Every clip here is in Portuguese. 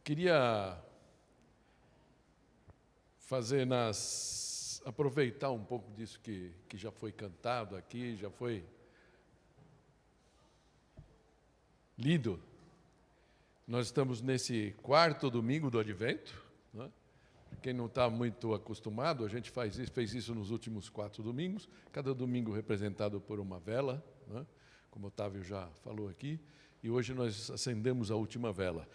Queria aproveitar um pouco disso que já foi cantado aqui, já foi lido. Nós estamos nesse quarto domingo do Advento, né? Quem não está muito acostumado, a gente fez isso nos últimos 4 domingos, cada domingo representado por uma vela, né? Como o Otávio já falou aqui, e hoje nós acendemos a última vela.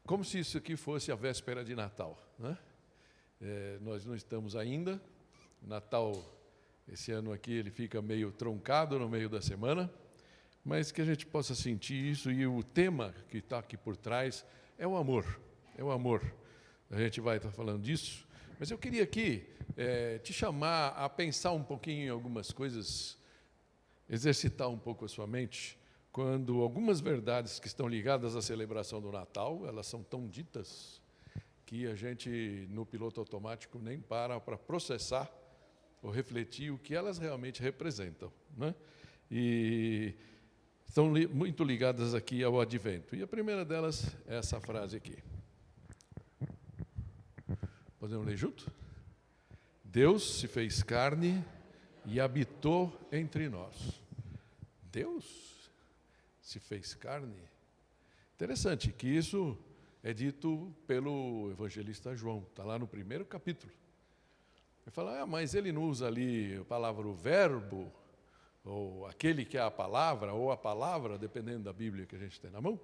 Como se isso aqui fosse a véspera de Natal, né? Nós não estamos ainda. Natal, esse ano aqui, ele fica meio truncado no meio da semana, mas que a gente possa sentir isso, e o tema que está aqui por trás é o amor, é o amor. A gente vai estar falando disso, mas eu queria aqui te chamar a pensar um pouquinho em algumas coisas, exercitar um pouco a sua mente, quando algumas verdades que estão ligadas à celebração do Natal, elas são tão ditas que a gente, no piloto automático, nem para processar ou refletir o que elas realmente representam, né? E estão muito ligadas aqui ao Advento. E a primeira delas é essa frase aqui. Podemos ler junto? Deus se fez carne e habitou entre nós. Deus se fez carne. Interessante que isso é dito pelo evangelista João, está lá no primeiro capítulo. Ele fala, mas ele não usa ali a palavra o verbo, ou aquele que é a palavra, ou a palavra, dependendo da Bíblia que a gente tem na mão,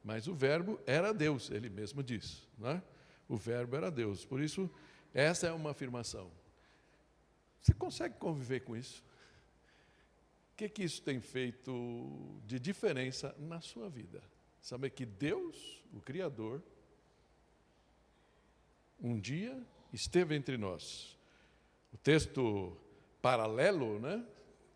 mas o verbo era Deus, ele mesmo diz, né? O verbo era Deus, por isso, essa é uma afirmação. Você consegue conviver com isso? O que isso tem feito de diferença na sua vida? Saber que Deus, o Criador, um dia esteve entre nós. O texto paralelo, né,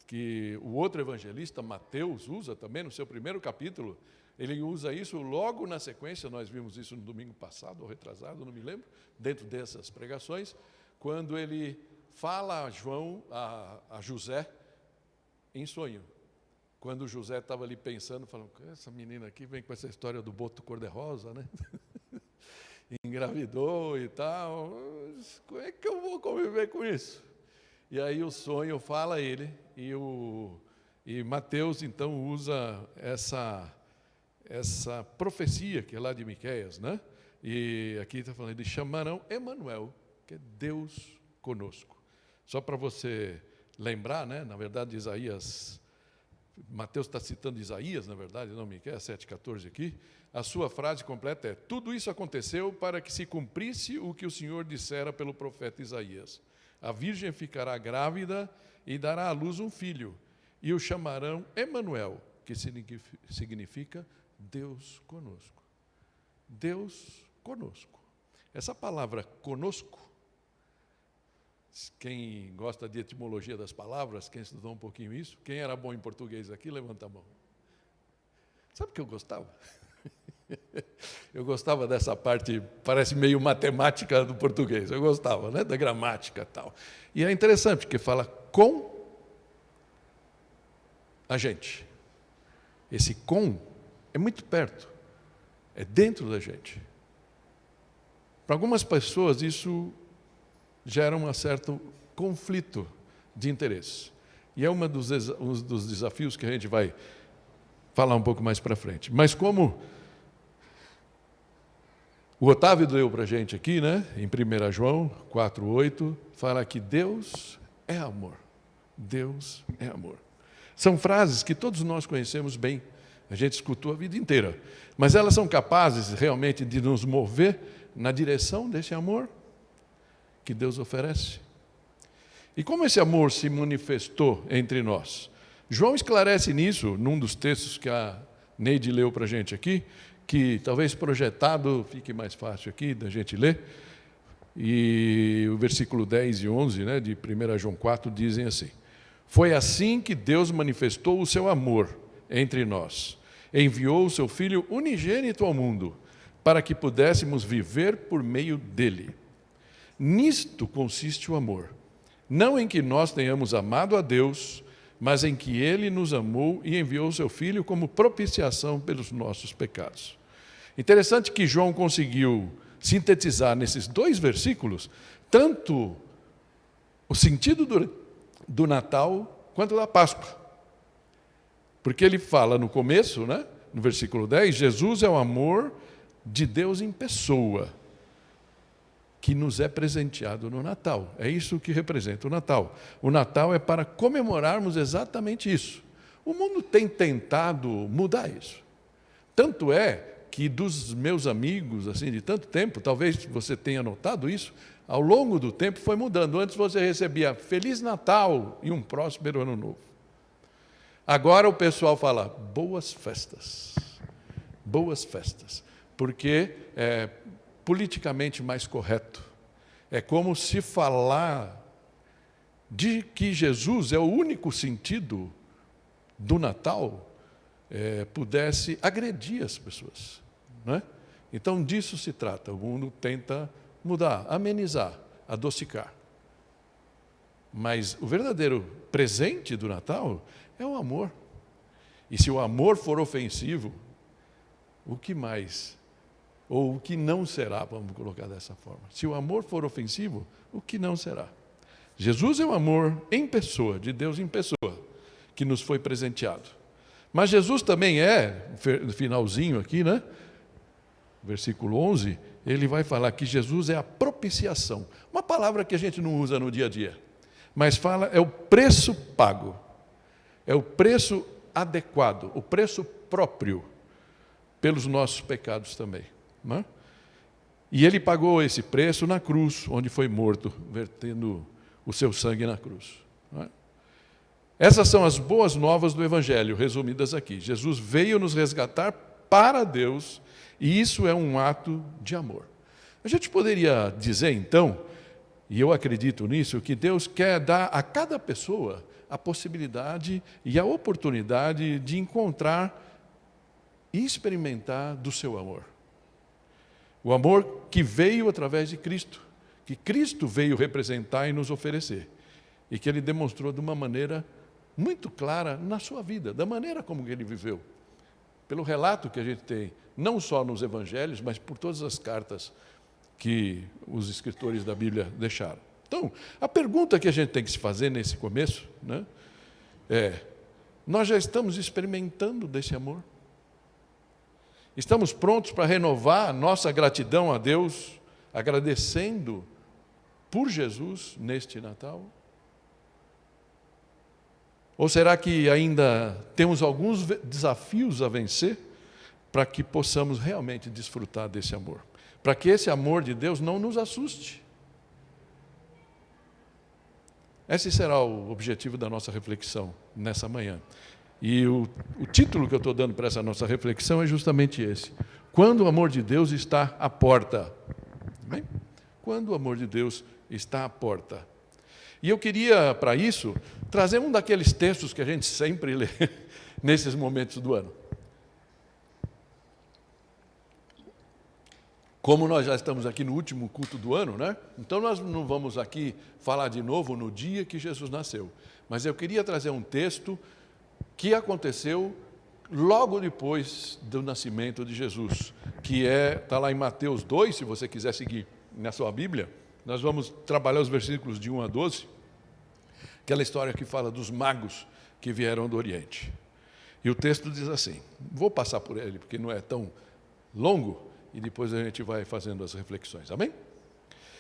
que o outro evangelista, Mateus, usa também no seu primeiro capítulo, ele usa isso logo na sequência, nós vimos isso no domingo passado, ou retrasado, não me lembro, dentro dessas pregações, quando ele fala a José em sonho. Quando José estava ali pensando, falando, essa menina aqui vem com essa história do boto cor-de-rosa, né? Engravidou e tal, como é que eu vou conviver com isso? E aí o sonho fala a ele, e Mateus então usa essa profecia que é lá de Miqueias, né? E aqui está falando, eles chamarão Emanuel, que é Deus conosco. Só para você lembrar, né? Na verdade, Mateus está citando Isaías, na verdade, não Miqueias 7,14 aqui. A sua frase completa é, tudo isso aconteceu para que se cumprisse o que o Senhor dissera pelo profeta Isaías. A virgem ficará grávida e dará à luz um filho, e o chamarão Emanuel, que significa Deus conosco. Deus conosco. Essa palavra conosco, quem gosta de etimologia das palavras, quem estudou um pouquinho isso, quem era bom em português aqui, levanta a mão. Sabe o que eu gostava? Eu gostava dessa parte, parece meio matemática do português, eu gostava, né, da gramática e tal. E é interessante, porque fala com a gente. Esse com é muito perto, é dentro da gente. Para algumas pessoas isso gera um certo conflito de interesse. E é um dos desafios que a gente vai falar um pouco mais para frente. Mas como o Otávio deu para a gente aqui, né, em 1 João 4,8, fala que Deus é amor. Deus é amor. São frases que todos nós conhecemos bem, a gente escutou a vida inteira, mas elas são capazes realmente de nos mover na direção desse amor que Deus oferece. E como esse amor se manifestou entre nós? João esclarece nisso, num dos textos que a Neide leu para a gente aqui, que talvez projetado fique mais fácil aqui da gente ler, e o versículo 10 e 11, né, de 1 João 4 dizem assim, foi assim que Deus manifestou o seu amor entre nós, enviou o seu Filho unigênito ao mundo, para que pudéssemos viver por meio dele. Nisto consiste o amor, não em que nós tenhamos amado a Deus, mas em que Ele nos amou e enviou o seu Filho como propiciação pelos nossos pecados. Interessante que João conseguiu sintetizar nesses 2 versículos tanto o sentido do Natal quanto da Páscoa. Porque ele fala no começo, né, no versículo 10, Jesus é o amor de Deus em pessoa, que nos é presenteado no Natal. É isso que representa o Natal. O Natal é para comemorarmos exatamente isso. O mundo tem tentado mudar isso. Tanto é que dos meus amigos, assim, de tanto tempo, talvez você tenha notado isso, ao longo do tempo foi mudando. Antes você recebia Feliz Natal e um próspero Ano Novo. Agora o pessoal fala boas festas, porque é politicamente mais correto. É como se falar de que Jesus é o único sentido do Natal pudesse agredir as pessoas, não é? Então disso se trata. O mundo tenta mudar, amenizar, adocicar. Mas o verdadeiro presente do Natal é o amor. E se o amor for ofensivo, o que mais? Ou o que não será, vamos colocar dessa forma. Se o amor for ofensivo, o que não será? Jesus é o amor em pessoa, de Deus em pessoa, que nos foi presenteado. Mas Jesus também no finalzinho aqui, né? Versículo 11, ele vai falar que Jesus é a propiciação. Uma palavra que a gente não usa no dia a dia, mas fala, é o preço pago. É o preço adequado, o preço próprio pelos nossos pecados também. Não é? E ele pagou esse preço na cruz, onde foi morto, vertendo o seu sangue na cruz. Não é? Essas são as boas novas do Evangelho, resumidas aqui. Jesus veio nos resgatar para Deus, e isso é um ato de amor. A gente poderia dizer, então, e eu acredito nisso, que Deus quer dar a cada pessoa a possibilidade e a oportunidade de encontrar e experimentar do seu amor. O amor que veio através de Cristo, que Cristo veio representar e nos oferecer, e que Ele demonstrou de uma maneira muito clara na sua vida, da maneira como Ele viveu, pelo relato que a gente tem, não só nos Evangelhos, mas por todas as cartas que os escritores da Bíblia deixaram. Então, a pergunta que a gente tem que se fazer nesse começo, né, nós já estamos experimentando desse amor? Estamos prontos para renovar nossa gratidão a Deus, agradecendo por Jesus neste Natal? Ou será que ainda temos alguns desafios a vencer para que possamos realmente desfrutar desse amor? Para que esse amor de Deus não nos assuste. Esse será o objetivo da nossa reflexão nessa manhã. E o título que eu estou dando para essa nossa reflexão é justamente esse. Quando o amor de Deus está à porta. Bem? Quando o amor de Deus está à porta. E eu queria, para isso, trazer um daqueles textos que a gente sempre lê nesses momentos do ano. Como nós já estamos aqui no último culto do ano, né? Então nós não vamos aqui falar de novo no dia que Jesus nasceu. Mas eu queria trazer um texto que aconteceu logo depois do nascimento de Jesus, que está lá em Mateus 2, se você quiser seguir na sua Bíblia. Nós vamos trabalhar os versículos de 1 a 12, aquela história que fala dos magos que vieram do Oriente. E o texto diz assim, vou passar por ele, porque não é tão longo, e depois a gente vai fazendo as reflexões, amém?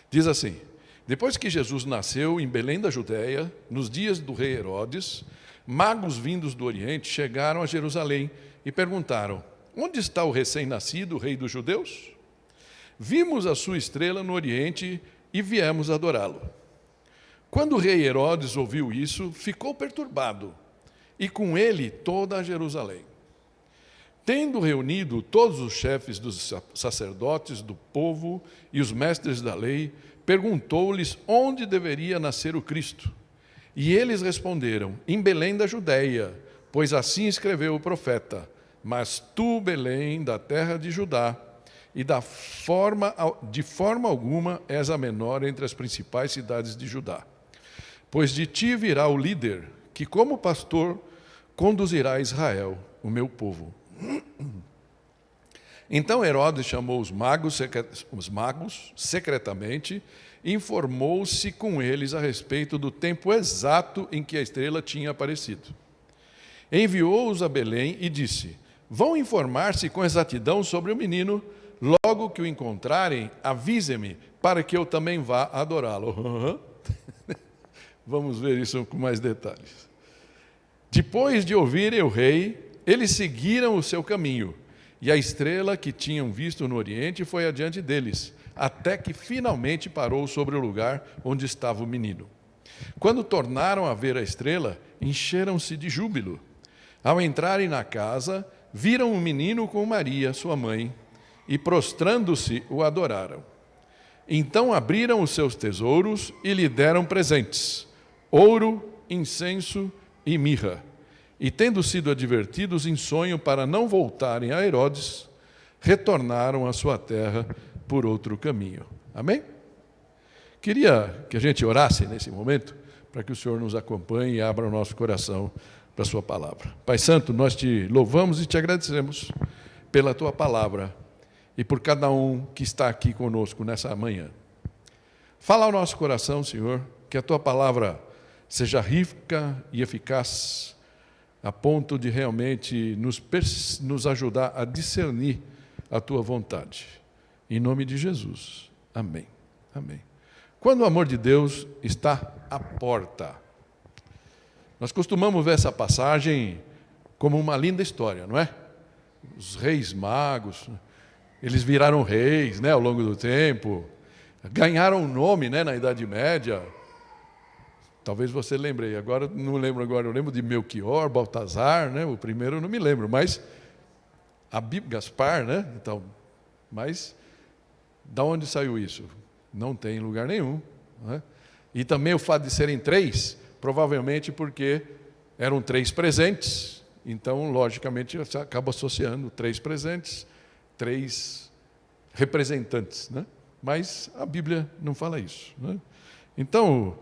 Diz assim, depois que Jesus nasceu em Belém da Judéia, nos dias do rei Herodes, magos vindos do Oriente chegaram a Jerusalém e perguntaram, onde está o recém-nascido, rei dos judeus? Vimos a sua estrela no Oriente e viemos adorá-lo. Quando o rei Herodes ouviu isso, ficou perturbado, e com ele toda a Jerusalém. Tendo reunido todos os chefes dos sacerdotes, do povo e os mestres da lei, perguntou-lhes onde deveria nascer o Cristo. E eles responderam, em Belém da Judéia, pois assim escreveu o profeta, mas tu, Belém, da terra de Judá, e de forma alguma és a menor entre as principais cidades de Judá. Pois de ti virá o líder, que como pastor conduzirá Israel, o meu povo. Então Herodes chamou os magos secretamente e informou-se com eles a respeito do tempo exato em que a estrela tinha aparecido. Enviou-os a Belém e disse: vão informar-se com exatidão sobre o menino. Logo que o encontrarem, avisem-me, para que eu também vá adorá-lo. Vamos ver isso com mais detalhes. Depois de ouvirem o rei, eles seguiram o seu caminho, e a estrela que tinham visto no oriente foi adiante deles, até que finalmente parou sobre o lugar onde estava o menino. Quando tornaram a ver a estrela, encheram-se de júbilo. Ao entrarem na casa, viram o menino com Maria, sua mãe, e prostrando-se, o adoraram. Então abriram os seus tesouros e lhe deram presentes: ouro, incenso e mirra. E tendo sido advertidos em sonho para não voltarem a Herodes, retornaram à sua terra por outro caminho. Amém? Queria que a gente orasse nesse momento, para que o Senhor nos acompanhe e abra o nosso coração para a sua palavra. Pai Santo, nós te louvamos e te agradecemos pela tua palavra e por cada um que está aqui conosco nessa manhã. Fala ao nosso coração, Senhor, que a tua palavra seja rica e eficaz, a ponto de realmente nos ajudar a discernir a tua vontade. Em nome de Jesus. Amém. Amém. Quando o amor de Deus está à porta. Nós costumamos ver essa passagem como uma linda história, não é? Os reis magos, eles viraram reis, né, ao longo do tempo, ganharam um nome, né, na Idade Média. Talvez você lembre, agora não lembro agora, eu lembro de Melquior, Baltazar, né, o primeiro eu não me lembro, mas a Bíblia, Gaspar, né, então, mas da onde saiu isso? Não tem lugar nenhum, né? E também o fato de serem três, provavelmente porque eram três presentes, então, logicamente, você acaba associando três presentes, três representantes, né? Mas a Bíblia não fala isso, né? Então,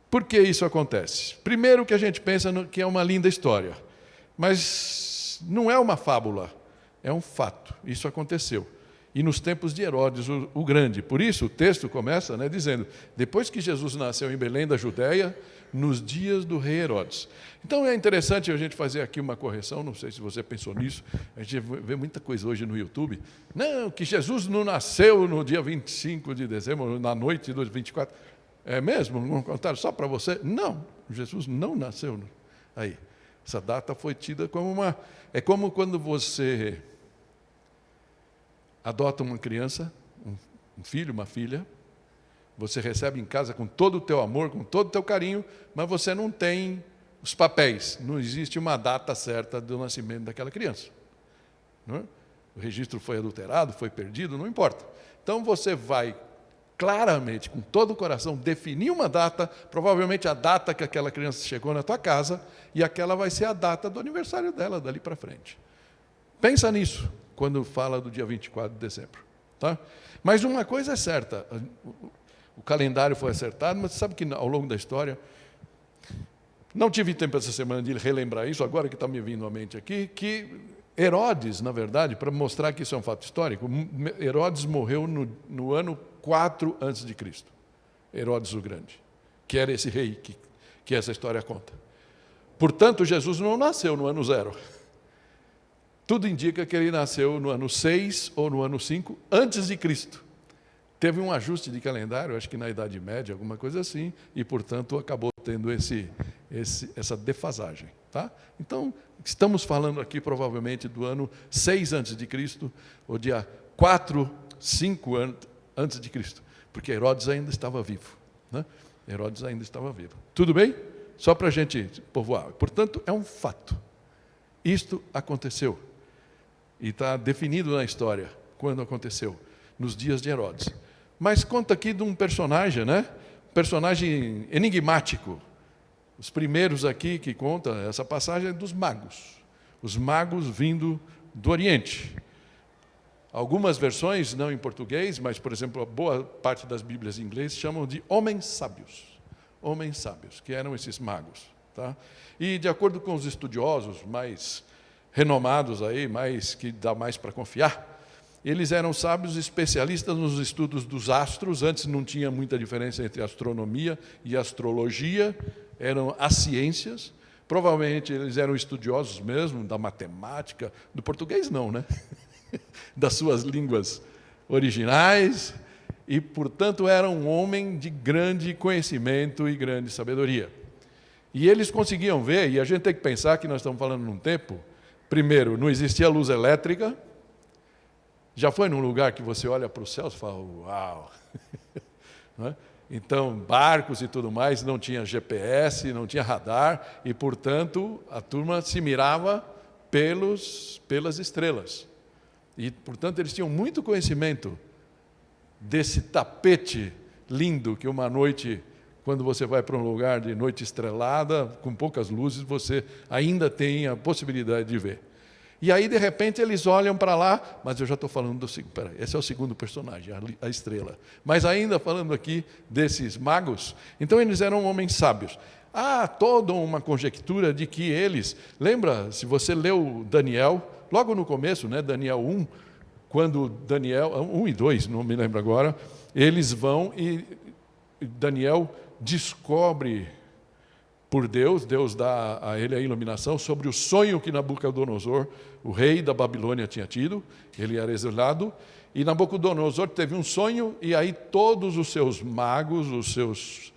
por que isso acontece? Primeiro que a gente pensa que é uma linda história, mas não é uma fábula, é um fato, isso aconteceu. E nos tempos de Herodes o Grande. Por isso o texto começa, né, dizendo, depois que Jesus nasceu em Belém da Judéia, nos dias do rei Herodes. Então é interessante a gente fazer aqui uma correção, não sei se você pensou nisso, a gente vê muita coisa hoje no YouTube. Não, que Jesus não nasceu no dia 25 de dezembro, na noite do 24. É mesmo? Não contaram só para você? Não, Jesus não nasceu aí. Essa data foi tida como uma... É como quando você adota uma criança, um filho, uma filha, você recebe em casa com todo o teu amor, com todo o teu carinho, mas você não tem os papéis, não existe uma data certa do nascimento daquela criança. Não é? O registro foi adulterado, foi perdido, não importa. Então você vai claramente, com todo o coração, definir uma data, provavelmente a data que aquela criança chegou na tua casa, e aquela vai ser a data do aniversário dela, dali para frente. Pensa nisso quando fala do dia 24 de dezembro. Tá? Mas uma coisa é certa, o calendário foi acertado, mas sabe que ao longo da história, não tive tempo essa semana de relembrar isso, agora que está me vindo à mente aqui, que Herodes, na verdade, para mostrar que isso é um fato histórico, Herodes morreu no ano 4 a.C., Herodes o Grande, que era esse rei que essa história conta. Portanto, Jesus não nasceu no ano 0. Tudo indica que ele nasceu no ano 6 ou no ano 5 antes de Cristo. Teve um ajuste de calendário, acho que na Idade Média, alguma coisa assim, e, portanto, acabou tendo essa defasagem. Tá? Então, estamos falando aqui, provavelmente, do ano 6 antes de Cristo, ou dia 4, 5 antes de Cristo, porque Herodes ainda estava vivo. Né? Herodes ainda estava vivo. Tudo bem? Só para a gente povoar. Portanto, é um fato. Isto aconteceu. E está definido na história quando aconteceu, nos dias de Herodes. Mas conta aqui de um personagem, né? Um personagem enigmático. Os primeiros aqui que conta essa passagem é dos magos. Os magos vindo do Oriente. Algumas versões, não em português, mas, por exemplo, a boa parte das Bíblias em inglês chamam de homens sábios. Homens sábios, que eram esses magos. Tá? E, de acordo com os estudiosos mais renomados aí, que dá mais para confiar. Eles eram sábios especialistas nos estudos dos astros. Antes não tinha muita diferença entre astronomia e astrologia, eram as ciências. Provavelmente eles eram estudiosos mesmo da matemática, do português não, né? Das suas línguas originais, e, portanto, era um homem de grande conhecimento e grande sabedoria. E eles conseguiam ver, e a gente tem que pensar que nós estamos falando num tempo, primeiro, não existia luz elétrica. Já foi num lugar que você olha para o céu e fala, uau! Então, barcos e tudo mais, não tinha GPS, não tinha radar, e, portanto, a turma se mirava pelas estrelas. E, portanto, eles tinham muito conhecimento desse tapete lindo que uma noite, quando você vai para um lugar de noite estrelada, com poucas luzes, você ainda tem a possibilidade de ver. E aí, de repente, eles olham para lá, mas eu já estou falando do segundo, peraí, esse é o segundo personagem, a estrela. Mas ainda falando aqui desses magos, então eles eram homens sábios. Há toda uma conjectura de que eles, lembra, se você leu Daniel, logo no começo, né, Daniel 1, quando Daniel, 1 e 2, não me lembro agora, eles vão e Daniel descobre por Deus dá a ele a iluminação sobre o sonho que Nabucodonosor, o rei da Babilônia, tinha tido. Ele era exilado, e Nabucodonosor teve um sonho, e aí todos os seus magos, os seus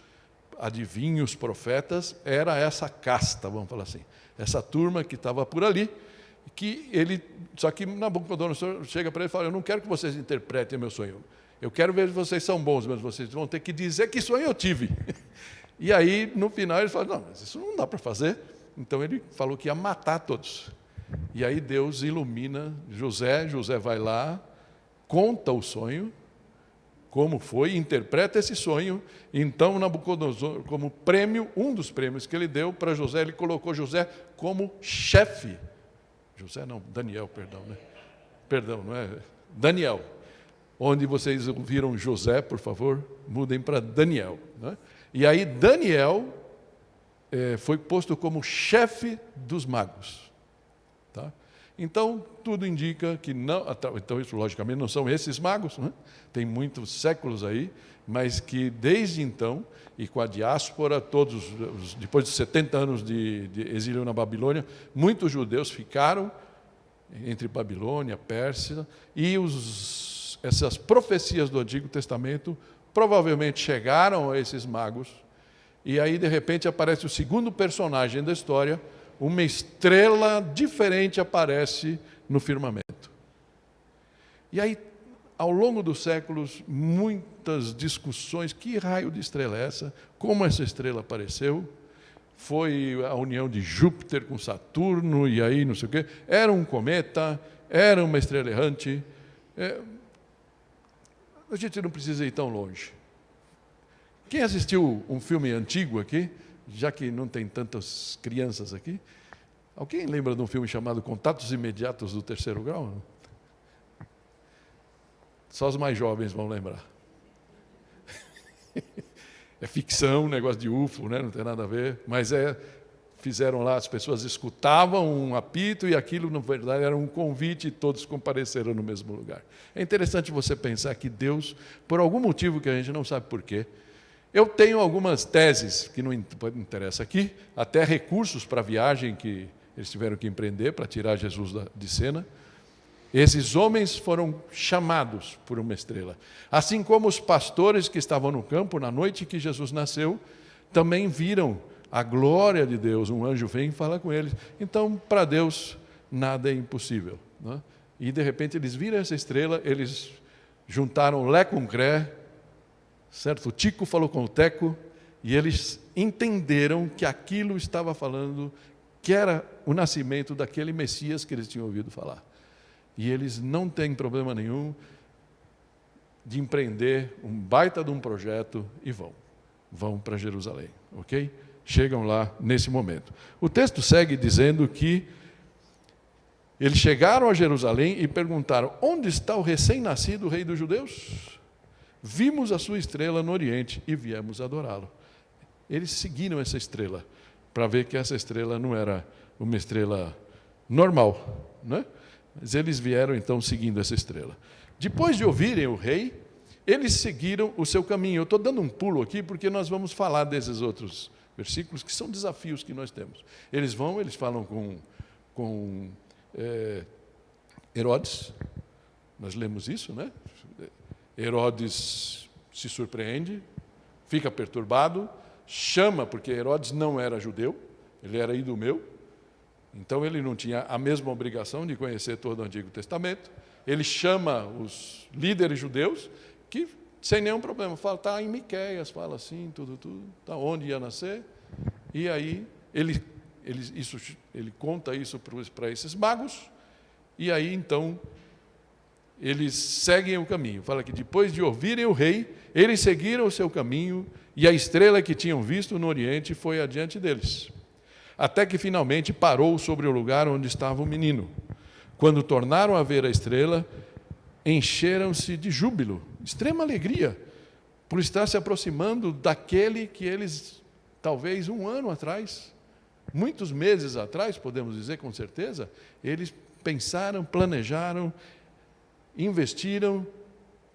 adivinhos, profetas, era essa casta, vamos falar assim, essa turma que estava por ali, só que Nabucodonosor chega para ele e fala, eu não quero que vocês interpretem meu sonho, eu quero ver se vocês são bons, mas vocês vão ter que dizer que sonho eu tive. E aí, no final, ele fala, não, mas isso não dá para fazer. Então, ele falou que ia matar todos. E aí, Deus ilumina José vai lá, conta o sonho, como foi, interpreta esse sonho. Então, Nabucodonosor, como prêmio, um dos prêmios que ele deu para José, ele colocou José como chefe. Daniel, né? Perdão, não é? Daniel. Onde vocês ouviram José, por favor, mudem para Daniel, né? E aí Daniel foi posto como chefe dos magos. Tá? Então, tudo indica que não... Então, isso, logicamente, não são esses magos, né? Tem muitos séculos aí, mas que desde então, e com a diáspora, depois de 70 anos de exílio na Babilônia, muitos judeus ficaram entre Babilônia, Pérsia, e essas profecias do Antigo Testamento provavelmente chegaram a esses magos, e aí de repente aparece o segundo personagem da história, uma estrela diferente aparece no firmamento. E aí, ao longo dos séculos, muitas discussões, que raio de estrela é essa? Como essa estrela apareceu? Foi a união de Júpiter com Saturno, e aí não sei o quê. Era um cometa, era uma estrela errante. A gente não precisa ir tão longe. Quem assistiu um filme antigo aqui, já que não tem tantas crianças aqui, alguém lembra de um filme chamado Contatos Imediatos do Terceiro Grau? Só os mais jovens vão lembrar. É ficção, negócio de UFO, né? Não tem nada a ver, mas fizeram lá, as pessoas escutavam um apito e aquilo, na verdade, era um convite e todos compareceram no mesmo lugar. É interessante você pensar que Deus, por algum motivo que a gente não sabe porquê, eu tenho algumas teses, que não interessa aqui, até recursos para a viagem que eles tiveram que empreender para tirar Jesus de cena. Esses homens foram chamados por uma estrela. Assim como os pastores que estavam no campo, na noite que Jesus nasceu, também viram a glória de Deus, um anjo vem e fala com eles. Então, para Deus, nada é impossível, né? E, de repente, eles viram essa estrela, eles juntaram Lé com Cré, certo? O Tico falou com o Teco, e eles entenderam que aquilo estava falando, que era o nascimento daquele Messias que eles tinham ouvido falar. E eles não têm problema nenhum de empreender um baita de um projeto e vão para Jerusalém, ok? Chegam lá nesse momento. O texto segue dizendo que eles chegaram a Jerusalém e perguntaram, onde está o recém-nascido rei dos judeus? Vimos a sua estrela no Oriente e viemos adorá-lo. Eles seguiram essa estrela, para ver que essa estrela não era uma estrela normal, né? Mas eles vieram então seguindo essa estrela. Depois de ouvirem o rei, eles seguiram o seu caminho. Eu estou dando um pulo aqui porque nós vamos falar desses outros versículos que são desafios que nós temos. Eles falam com Herodes, nós lemos isso, né? Herodes se surpreende, fica perturbado, chama, porque Herodes não era judeu, ele era idumeu, então ele não tinha a mesma obrigação de conhecer todo o Antigo Testamento. Ele chama os líderes judeus, que sem nenhum problema, fala, está em Miqueias, fala assim, tudo, está onde ia nascer. E aí ele conta isso para esses magos, e aí então eles seguem o caminho. Fala que depois de ouvirem o rei, eles seguiram o seu caminho, e a estrela que tinham visto no Oriente foi adiante deles, até que finalmente parou sobre o lugar onde estava o menino. Quando tornaram a ver a estrela, encheram-se de júbilo, extrema alegria, por estar se aproximando daquele que eles, talvez 1 ano atrás, muitos meses atrás, podemos dizer com certeza, eles pensaram, planejaram, investiram,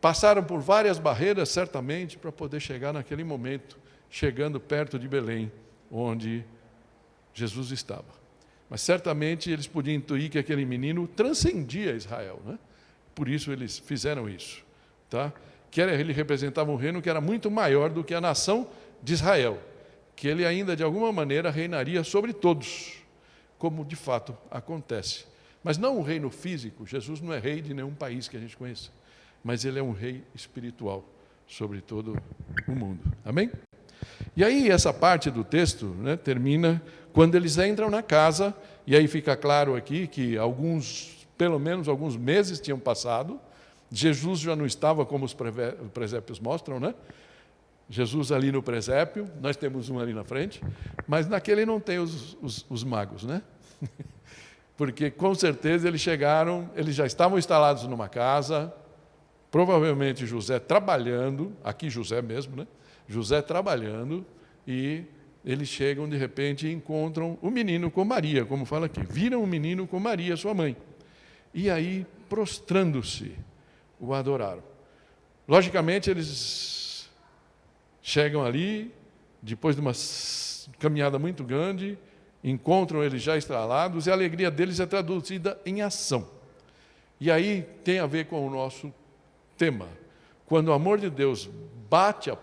passaram por várias barreiras, certamente, para poder chegar naquele momento, chegando perto de Belém, onde Jesus estava. Mas certamente eles podiam intuir que aquele menino transcendia Israel, né? Por isso eles fizeram isso, tá? Que ele representava um reino que era muito maior do que a nação de Israel, que ele ainda de alguma maneira reinaria sobre todos, como de fato acontece. Mas não um reino físico. Jesus não é rei de nenhum país que a gente conheça, mas ele é um rei espiritual sobre todo o mundo. Amém? E aí essa parte do texto, né, termina quando eles entram na casa, e aí fica claro aqui que pelo menos alguns meses tinham passado. Jesus já não estava como os presépios mostram, né? Jesus ali no presépio, nós temos um ali na frente, mas naquele não tem os magos, né? Porque com certeza eles já estavam instalados numa casa, provavelmente José trabalhando, aqui José mesmo, né? José trabalhando, e eles chegam de repente e encontram o menino com Maria, como fala aqui, viram o menino com Maria, sua mãe, e aí prostrando-se, o adoraram. Logicamente eles chegam ali, depois de uma caminhada muito grande, encontram eles já estralados, e a alegria deles é traduzida em ação. E aí tem a ver com o nosso tema. Quando o amor de Deus bateu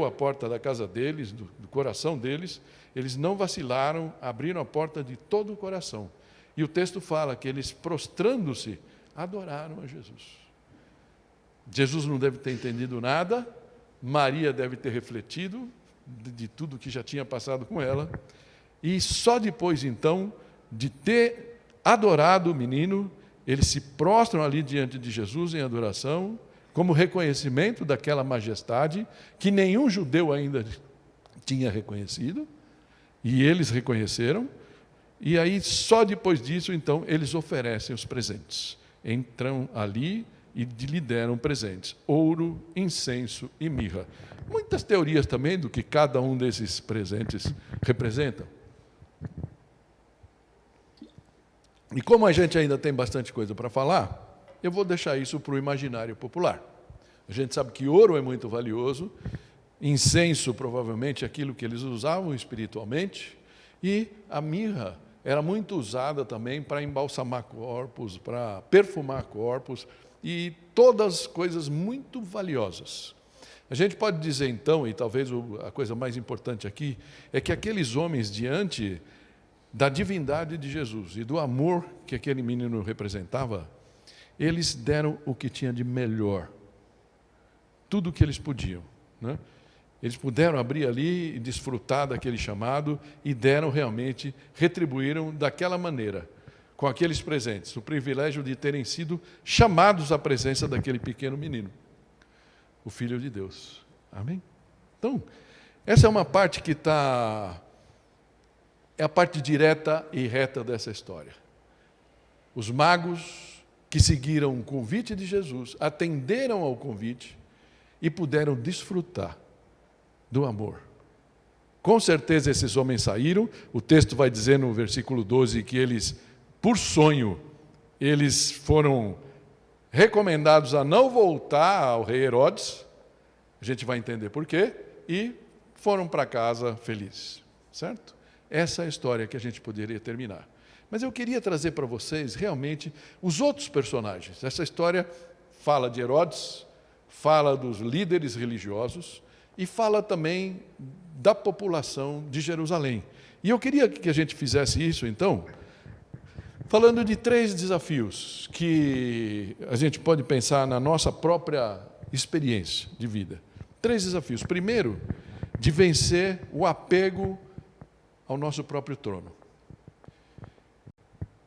a porta da casa deles, do coração deles, eles não vacilaram, abriram a porta de todo o coração. E o texto fala que eles, prostrando-se, adoraram a Jesus. Jesus não deve ter entendido nada, Maria deve ter refletido de tudo que já tinha passado com ela, e só depois, então, de ter adorado o menino, eles se prostram ali diante de Jesus em adoração, como reconhecimento daquela majestade que nenhum judeu ainda tinha reconhecido, e eles reconheceram, e aí só depois disso, então, eles oferecem os presentes. Entram ali e lhe deram presentes: ouro, incenso e mirra. Muitas teorias também do que cada um desses presentes representam. E como a gente ainda tem bastante coisa para falar, eu vou deixar isso para o imaginário popular. A gente sabe que ouro é muito valioso, incenso provavelmente é aquilo que eles usavam espiritualmente, e a mirra era muito usada também para embalsamar corpos, para perfumar corpos, e todas coisas muito valiosas. A gente pode dizer então, e talvez a coisa mais importante aqui, é que aqueles homens, diante da divindade de Jesus e do amor que aquele menino representava, eles deram o que tinha de melhor, tudo o que eles podiam, né? Eles puderam abrir ali e desfrutar daquele chamado, e realmente, retribuíram daquela maneira, com aqueles presentes, o privilégio de terem sido chamados à presença daquele pequeno menino, o Filho de Deus. Amém? Então, essa é uma parte que é a parte direta e reta dessa história. Os magos que seguiram o convite de Jesus, atenderam ao convite e puderam desfrutar do amor Com certeza esses homens saíram. O texto vai dizer no versículo 12 que eles, por sonho, eles foram recomendados a não voltar ao rei Herodes. A gente vai entender por quê. E foram para casa felizes. Certo? Essa é a história que a gente poderia terminar. Mas eu queria trazer para vocês, realmente, os outros personagens. Essa história fala de Herodes, fala dos líderes religiosos e fala também da população de Jerusalém. E eu queria que a gente fizesse isso, então, falando de 3 desafios que a gente pode pensar na nossa própria experiência de vida. 3 desafios. Primeiro, de vencer o apego ao nosso próprio trono.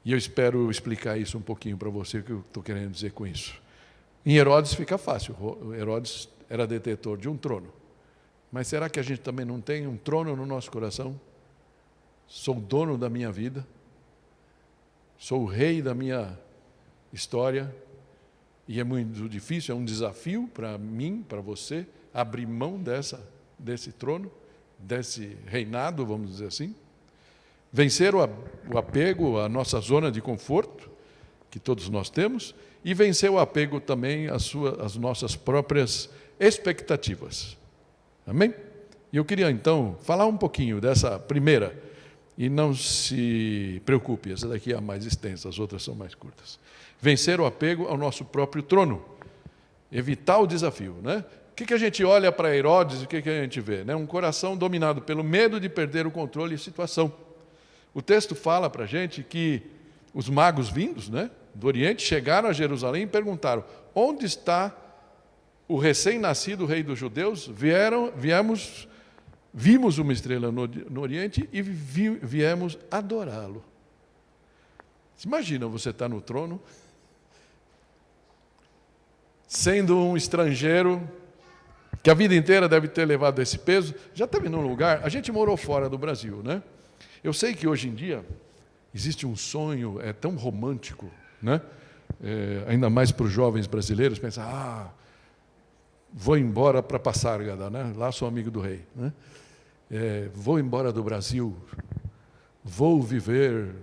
E eu espero explicar isso um pouquinho para você, o que eu estou querendo dizer com isso. Em Herodes fica fácil. Herodes era detentor de um trono. Mas será que a gente também não tem um trono no nosso coração? Sou dono da minha vida. Sou o rei da minha história. E é muito difícil, é um desafio para mim, para você, abrir mão desse trono, desse reinado, vamos dizer assim. Vencer o apego à nossa zona de conforto, que todos nós temos, e vencer o apego também às nossas próprias expectativas. Amém? E eu queria, então, falar um pouquinho dessa primeira, e não se preocupe, essa daqui é a mais extensa, as outras são mais curtas. Vencer o apego ao nosso próprio trono. Evitar o desafio, né? O que a gente olha para Herodes e o que a gente vê? Um coração dominado pelo medo de perder o controle e a situação. O texto fala para a gente que os magos vindos, do Oriente chegaram a Jerusalém e perguntaram: onde está o recém-nascido rei dos judeus? Vimos uma estrela no Oriente e viemos adorá-lo. Imagina você estar no trono, sendo um estrangeiro, que a vida inteira deve ter levado esse peso. Já esteve num lugar, a gente morou fora do Brasil, Eu sei que hoje em dia existe um sonho, é tão romântico, ainda mais para os jovens brasileiros, pensar, vou embora para Passárgada, lá sou amigo do rei. Vou embora do Brasil, vou viver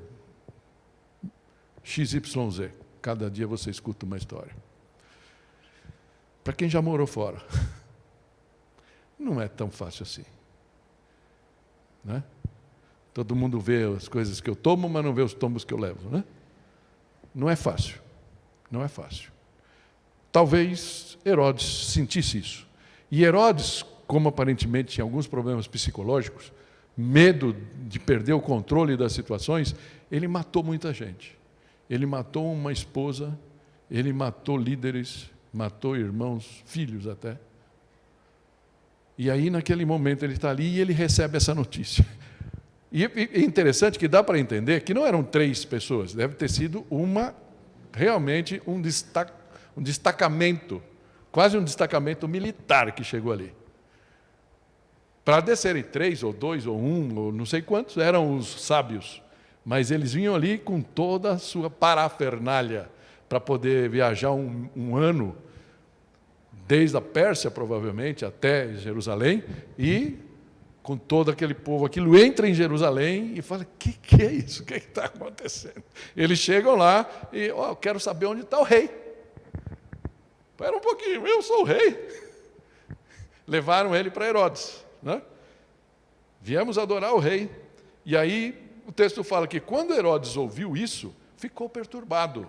XYZ. Cada dia você escuta uma história. Para quem já morou fora, não é tão fácil assim. Todo mundo vê as coisas que eu tomo, mas não vê os tombos que eu levo. Não é fácil. Não é fácil. Talvez Herodes sentisse isso. E Herodes, como aparentemente tinha alguns problemas psicológicos, medo de perder o controle das situações, ele matou muita gente. Ele matou uma esposa, ele matou líderes, matou irmãos, filhos até. E aí, naquele momento, ele está ali e ele recebe essa notícia. E é interessante que dá para entender que não eram 3 pessoas, deve ter sido realmente um destacamento, quase um destacamento militar que chegou ali. Para descerem 3, ou 2, ou 1, ou não sei quantos, eram os sábios, mas eles vinham ali com toda a sua parafernália para poder viajar um ano, desde a Pérsia, provavelmente, até Jerusalém, e com todo aquele povo, aquilo entra em Jerusalém e fala: o que é isso? O que está acontecendo? Eles chegam lá e, eu quero saber onde está o rei. Espera um pouquinho, eu sou o rei. Levaram ele para Herodes. Viemos adorar o rei. E aí o texto fala que quando Herodes ouviu isso, ficou perturbado.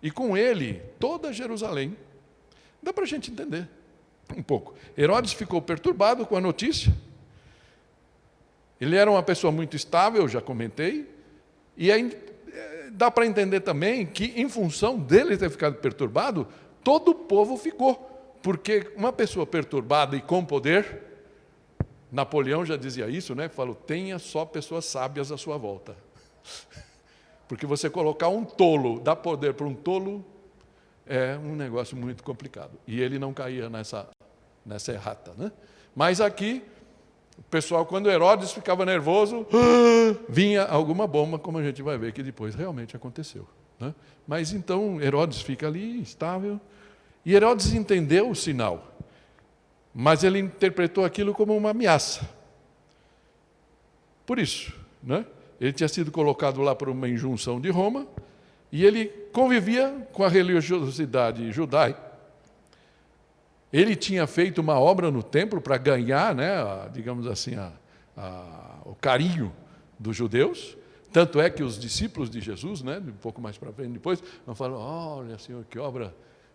E com ele, toda Jerusalém. Dá para a gente entender um pouco. Herodes ficou perturbado com a notícia. Ele era uma pessoa muito estável, já comentei, e aí dá para entender também que, em função dele ter ficado perturbado, todo o povo ficou, porque uma pessoa perturbada e com poder, Napoleão já dizia isso, falou: tenha só pessoas sábias à sua volta. Porque você colocar um tolo, dar poder para um tolo, é um negócio muito complicado. E ele não caía nessa errata. Mas aqui, o pessoal, quando Herodes ficava nervoso, vinha alguma bomba, como a gente vai ver que depois realmente aconteceu. Mas então Herodes fica ali, estável, e Herodes entendeu o sinal, mas ele interpretou aquilo como uma ameaça. por isso, né? Ele tinha sido colocado lá por uma injunção de Roma e ele convivia com a religiosidade judaica. Ele tinha feito uma obra no templo para ganhar, né, digamos assim, o carinho dos judeus. Tanto é que os discípulos de Jesus, né, um pouco mais para frente depois, vão falar: olha, Senhor, que obra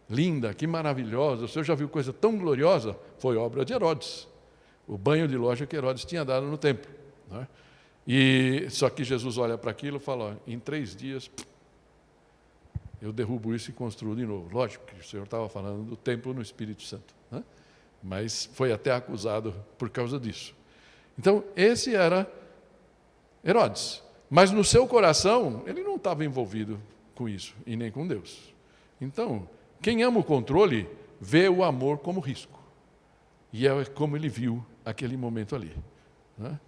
linda, que maravilhosa, o Senhor já viu coisa tão gloriosa? Foi obra de Herodes, o banho de loja que Herodes tinha dado no templo, né? E só que Jesus olha para aquilo e fala: em 3 dias eu derrubo isso e construo de novo. Lógico que o Senhor estava falando do templo no Espírito Santo, né? Mas foi até acusado por causa disso. Então, esse era Herodes. Mas no seu coração, ele não estava envolvido com isso, e nem com Deus. Então, quem ama o controle, vê o amor como risco. E é como ele viu aquele momento ali, né?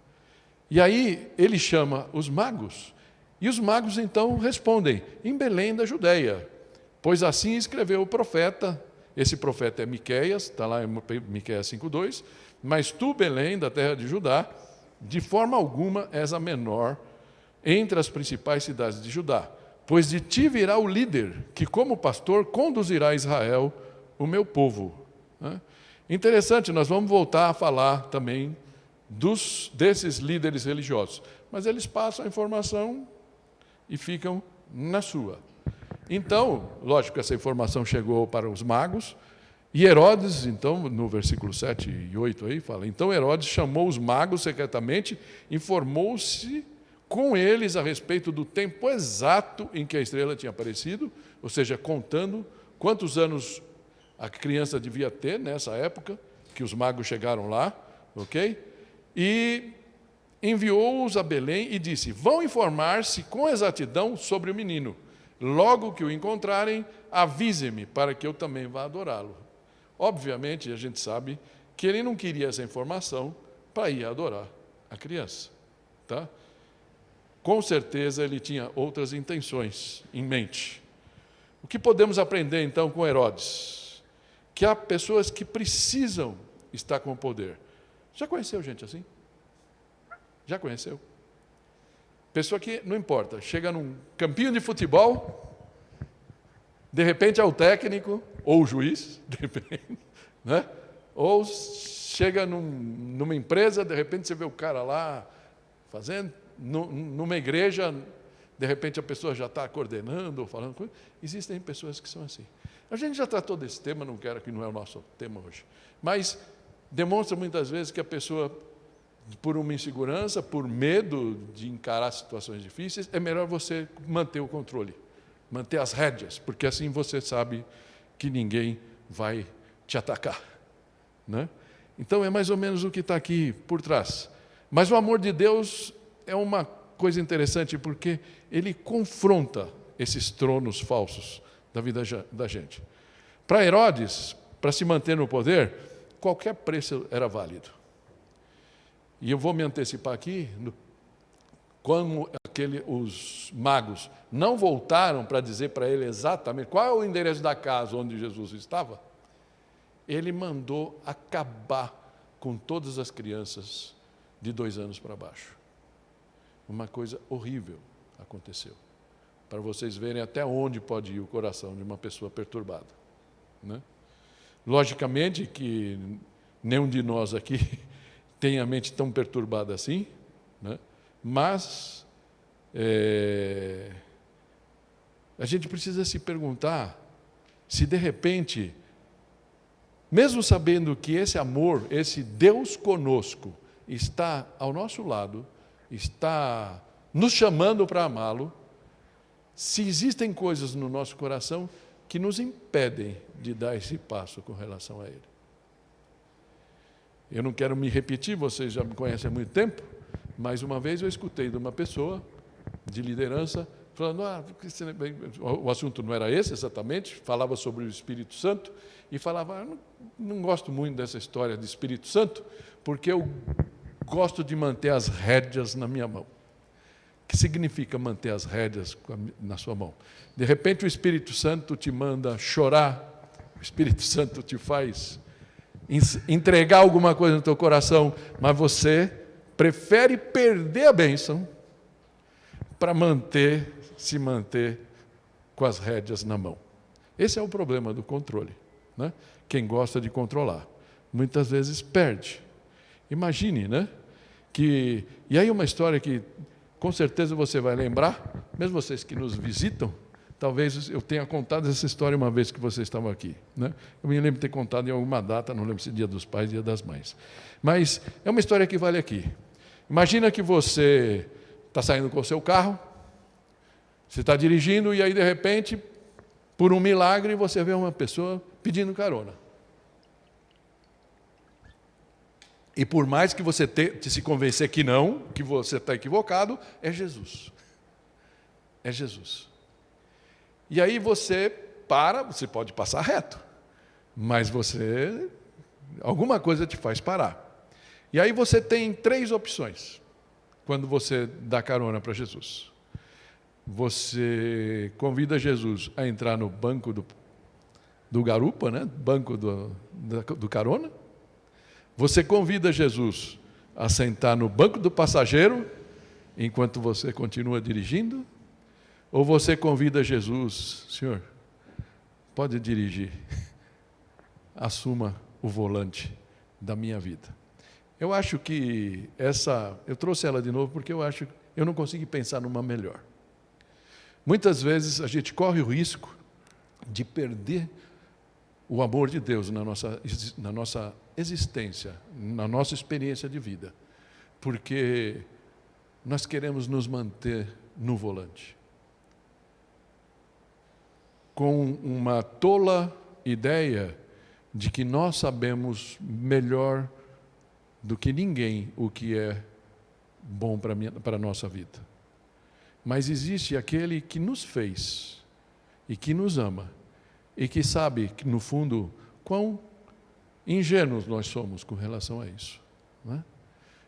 E aí, ele chama os magos, e os magos então respondem: em Belém da Judeia, pois assim escreveu o profeta. Esse profeta é Miqueias, está lá em Miqueias 5:2, mas tu, Belém, da terra de Judá, de forma alguma és a menor entre as principais cidades de Judá, pois de ti virá o líder, que como pastor conduzirá a Israel, o meu povo. Interessante, nós vamos voltar a falar também desses líderes religiosos, mas eles passam a informação e ficam na sua. Então, lógico que essa informação chegou para os magos, e Herodes, então, no versículo 7 e 8 aí, fala: então Herodes chamou os magos secretamente, informou-se com eles a respeito do tempo exato em que a estrela tinha aparecido, ou seja, contando quantos anos a criança devia ter nessa época, que os magos chegaram lá, ok? E enviou-os a Belém e disse: vão informar-se com exatidão sobre o menino. Logo que o encontrarem, avise-me, para que eu também vá adorá-lo. Obviamente, a gente sabe que ele não queria essa informação para ir adorar a criança, tá? Com certeza ele tinha outras intenções em mente. O que podemos aprender então com Herodes? Que há pessoas que precisam estar com o poder. Já conheceu gente assim? Já conheceu? Pessoa que, não importa, chega num campinho de futebol, de repente é o técnico, ou o juiz, depende, né? Ou chega numa empresa, de repente você vê o cara lá fazendo, numa igreja, de repente a pessoa já está coordenando ou falando coisas. Existem pessoas que são assim. A gente já tratou desse tema, não quero, que não é o nosso tema hoje, mas demonstra muitas vezes que a pessoa, por uma insegurança, por medo de encarar situações difíceis, é melhor você manter o controle, manter as rédeas, porque assim você sabe que ninguém vai te atacar, né? Então é mais ou menos o que está aqui por trás. Mas o amor de Deus é uma coisa interessante, porque ele confronta esses tronos falsos da vida da gente. Para Herodes, para se manter no poder, qualquer preço era válido. E eu vou me antecipar aqui, como os magos não voltaram para dizer para ele exatamente qual é o endereço da casa onde Jesus estava, ele mandou acabar com todas as crianças de 2 anos para baixo. Uma coisa horrível aconteceu, para vocês verem até onde pode ir o coração de uma pessoa perturbada, né? Logicamente que nenhum de nós aqui tem a mente tão perturbada assim, né? Mas a gente precisa se perguntar se de repente, mesmo sabendo que esse amor, esse Deus conosco, está ao nosso lado, está nos chamando para amá-lo, se existem coisas no nosso coração que nos impedem de dar esse passo com relação a Ele. Eu não quero me repetir, vocês já me conhecem há muito tempo, mas uma vez eu escutei de uma pessoa de liderança falando: o assunto não era esse exatamente, falava sobre o Espírito Santo, e falava: não gosto muito dessa história de Espírito Santo, porque eu gosto de manter as rédeas na minha mão. O que significa manter as rédeas na sua mão? De repente o Espírito Santo te manda chorar, o Espírito Santo te faz entregar alguma coisa no teu coração, mas você prefere perder a bênção para se manter com as rédeas na mão. Esse é o problema do controle, né? Quem gosta de controlar, muitas vezes perde. Imagine, né? E aí uma história que com certeza você vai lembrar, mesmo vocês que nos visitam, talvez eu tenha contado essa história uma vez que vocês estavam aqui, né? Eu me lembro de ter contado em alguma data, não lembro se Dia dos Pais, Dia das Mães. Mas é uma história que vale aqui. Imagina que você está saindo com o seu carro, você está dirigindo e aí, de repente, por um milagre, você vê uma pessoa pedindo carona. E por mais que você se convencer que não, que você está equivocado, é Jesus. É Jesus. E aí você pode passar reto, mas alguma coisa te faz parar. E aí você tem 3 opções quando você dá carona para Jesus. Você convida Jesus a entrar no banco do garupa, né? Banco do carona. Você convida Jesus a sentar no banco do passageiro enquanto você continua dirigindo? Ou você convida Jesus, Senhor, pode dirigir, assuma o volante da minha vida. Eu acho que eu trouxe ela de novo porque eu não consegui pensar numa melhor. Muitas vezes a gente corre o risco de perder o amor de Deus na nossa existência, na nossa experiência de vida, porque nós queremos nos manter no volante, com uma tola ideia de que nós sabemos melhor do que ninguém o que é bom para a nossa vida. Mas existe aquele que nos fez e que nos ama e que sabe, que, no fundo, quão ingênuos nós somos com relação a isso, né?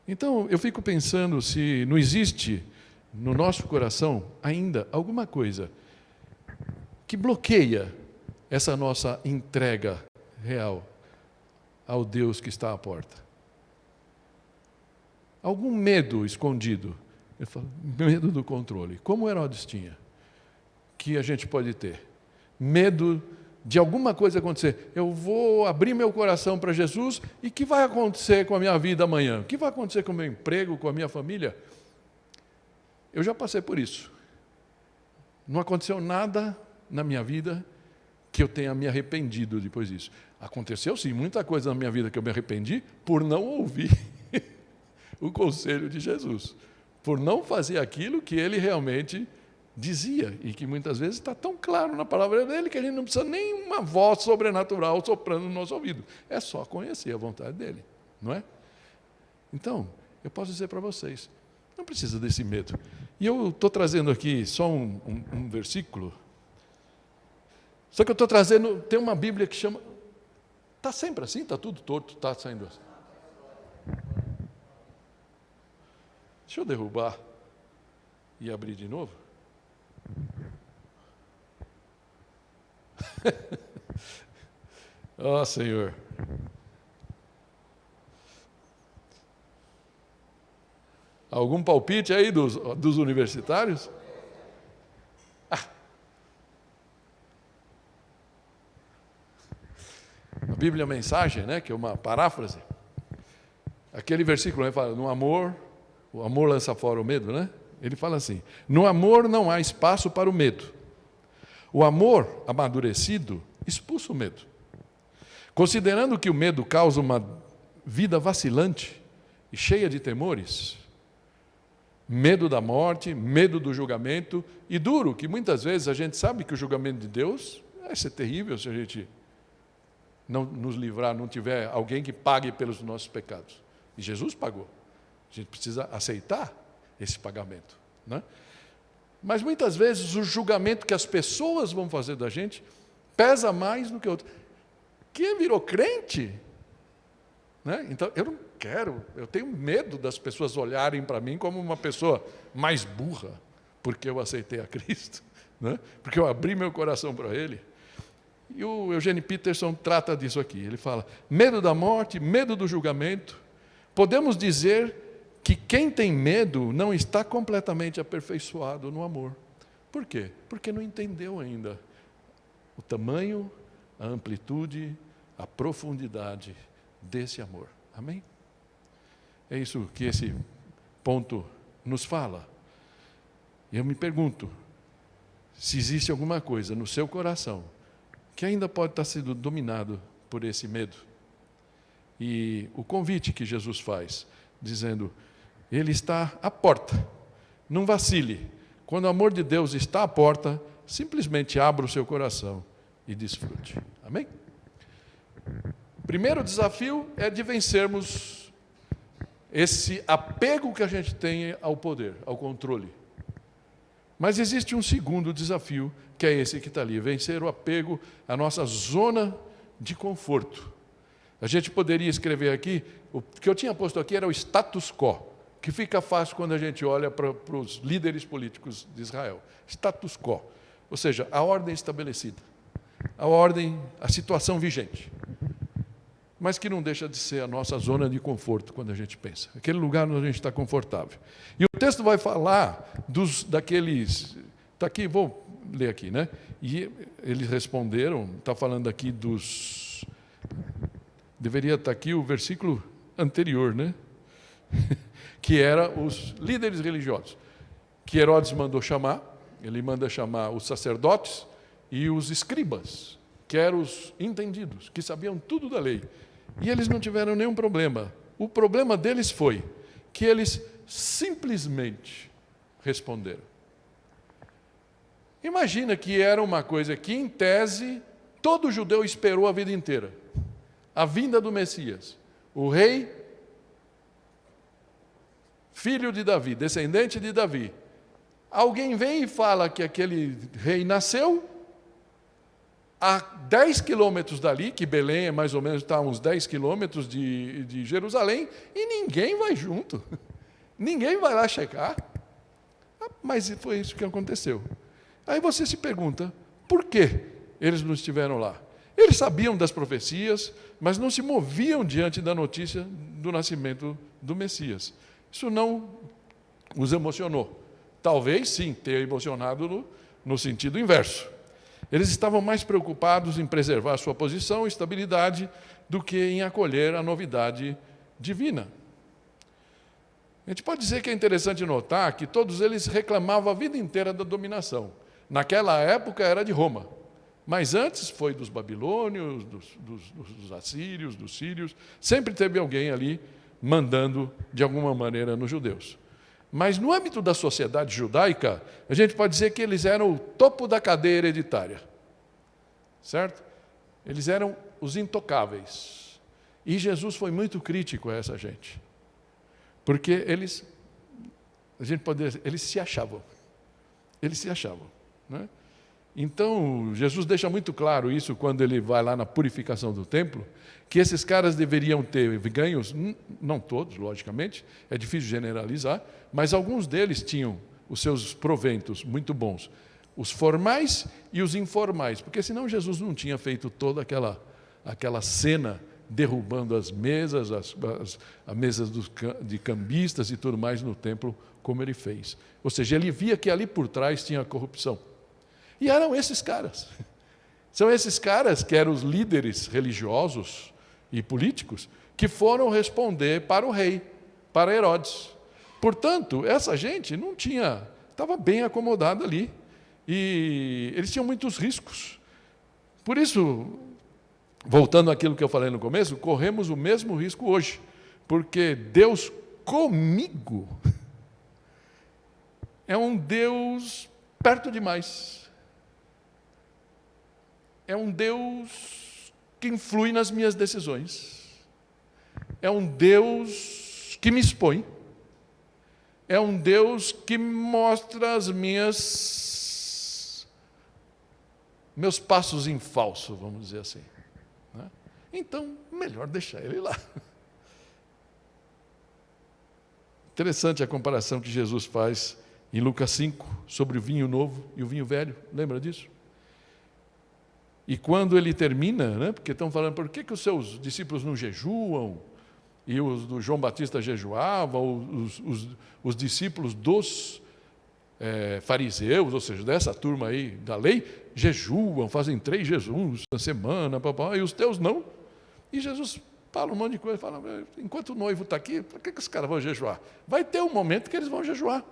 Então, eu fico pensando se não existe no nosso coração ainda alguma coisa que bloqueia essa nossa entrega real ao Deus que está à porta. Algum medo escondido. Eu falo, medo do controle. Como Herodes tinha, que a gente pode ter. Medo de alguma coisa acontecer. Eu vou abrir meu coração para Jesus e o que vai acontecer com a minha vida amanhã? O que vai acontecer com o meu emprego, com a minha família? Eu já passei por isso. Não aconteceu nada na minha vida que eu tenha me arrependido depois disso. Aconteceu sim, muita coisa na minha vida que eu me arrependi por não ouvir o conselho de Jesus, por não fazer aquilo que ele realmente dizia, e que muitas vezes está tão claro na palavra dele que a gente não precisa nem uma voz sobrenatural soprando no nosso ouvido. É só conhecer a vontade dele, não é? Então, eu posso dizer para vocês, não precisa desse medo. E eu estou trazendo aqui só um versículo, só que eu estou trazendo, tem uma Bíblia que chama, está sempre assim, está tudo torto, está saindo assim. Deixa eu derrubar e abrir de novo. Ó, Senhor. Algum palpite aí dos universitários? A Bíblia Mensagem, né, que é uma paráfrase. Aquele versículo, ele fala, no amor, o amor lança fora o medo, né? Ele fala assim, no amor não há espaço para o medo. O amor amadurecido expulsa o medo. Considerando que o medo causa uma vida vacilante e cheia de temores, medo da morte, medo do julgamento, e duro, que muitas vezes a gente sabe que o julgamento de Deus vai ser terrível se a gente não nos livrar, não tiver alguém que pague pelos nossos pecados. E Jesus pagou. A gente precisa aceitar esse pagamento, né? Mas muitas vezes o julgamento que as pessoas vão fazer da gente pesa mais do que outro. Quem virou crente, né? Então, eu não quero, eu tenho medo das pessoas olharem para mim como uma pessoa mais burra, porque eu aceitei a Cristo, né? Porque eu abri meu coração para Ele. E o Eugene Peterson trata disso aqui. Ele fala, medo da morte, medo do julgamento. Podemos dizer que quem tem medo não está completamente aperfeiçoado no amor. Por quê? Porque não entendeu ainda o tamanho, a amplitude, a profundidade desse amor. Amém? É isso que esse ponto nos fala. E eu me pergunto, se existe alguma coisa no seu coração que ainda pode estar sendo dominado por esse medo. E o convite que Jesus faz, dizendo, Ele está à porta, não vacile. Quando o amor de Deus está à porta, simplesmente abra o seu coração e desfrute. Amém? O primeiro desafio é de vencermos esse apego que a gente tem ao poder, ao controle. Mas existe um segundo desafio, que é esse que está ali, vencer o apego à nossa zona de conforto. A gente poderia escrever aqui, o que eu tinha posto aqui era o status quo, que fica fácil quando a gente olha para os líderes políticos de Israel. Status quo, ou seja, a ordem estabelecida, a situação vigente, mas que não deixa de ser a nossa zona de conforto quando a gente pensa, aquele lugar onde a gente está confortável. E o texto vai falar daqueles, está aqui, vou ler aqui, né? E eles responderam, está falando aqui dos, deveria estar aqui o versículo anterior, né? Que era os líderes religiosos, que Herodes mandou chamar, ele manda chamar os sacerdotes e os escribas, que eram os entendidos, que sabiam tudo da lei. E eles não tiveram nenhum problema. O problema deles foi que eles simplesmente responderam. Imagina que era uma coisa que, em tese, todo judeu esperou a vida inteira. A vinda do Messias, o rei, filho de Davi, descendente de Davi. Alguém vem e fala que aquele rei nasceu a 10 quilômetros dali, que Belém é mais ou menos, está a uns 10 quilômetros de Jerusalém, e ninguém vai junto. Ninguém vai lá checar. Mas foi isso que aconteceu. Aí você se pergunta, por que eles não estiveram lá? Eles sabiam das profecias, mas não se moviam diante da notícia do nascimento do Messias. Isso não os emocionou. Talvez, sim, tenha emocionado no sentido inverso. Eles estavam mais preocupados em preservar sua posição e estabilidade do que em acolher a novidade divina. A gente pode dizer que é interessante notar que todos eles reclamavam a vida inteira da dominação. Naquela época era de Roma, mas antes foi dos babilônios, dos assírios, dos sírios. Sempre teve alguém ali mandando de alguma maneira nos judeus. Mas no âmbito da sociedade judaica, a gente pode dizer que eles eram o topo da cadeia hereditária. Certo? Eles eram os intocáveis. E Jesus foi muito crítico a essa gente. Porque eles se achavam. Eles se achavam. Né? Então, Jesus deixa muito claro isso quando ele vai lá na purificação do templo, que esses caras deveriam ter ganhos, não todos, logicamente, é difícil generalizar, mas alguns deles tinham os seus proventos muito bons, os formais e os informais, porque senão Jesus não tinha feito toda aquela cena derrubando as mesas, as mesas de cambistas e tudo mais no templo, como ele fez. Ou seja, ele via que ali por trás tinha corrupção. E eram esses caras. São esses caras que eram os líderes religiosos e políticos que foram responder para o rei, para Herodes. Portanto, essa gente não tinha, estava bem acomodada ali. E eles tinham muitos riscos. Por isso, voltando àquilo que eu falei no começo, corremos o mesmo risco hoje. Porque Deus comigo é um Deus perto demais. É um Deus que influi nas minhas decisões. É um Deus que me expõe. É um Deus que mostra meus passos em falso, vamos dizer assim. Né? Então, melhor deixar ele lá. Interessante a comparação que Jesus faz em Lucas 5 sobre o vinho novo e o vinho velho. Lembra disso? E quando ele termina, né, porque estão falando, por que os seus discípulos não jejuam? e os do João Batista jejuavam, os discípulos dos fariseus, ou seja, dessa turma aí da lei, jejuam, fazem 3 jejuns na semana, e os teus não. E Jesus fala um monte de coisa, fala, enquanto o noivo está aqui, por que os caras vão jejuar? Vai ter um momento que eles vão jejuar.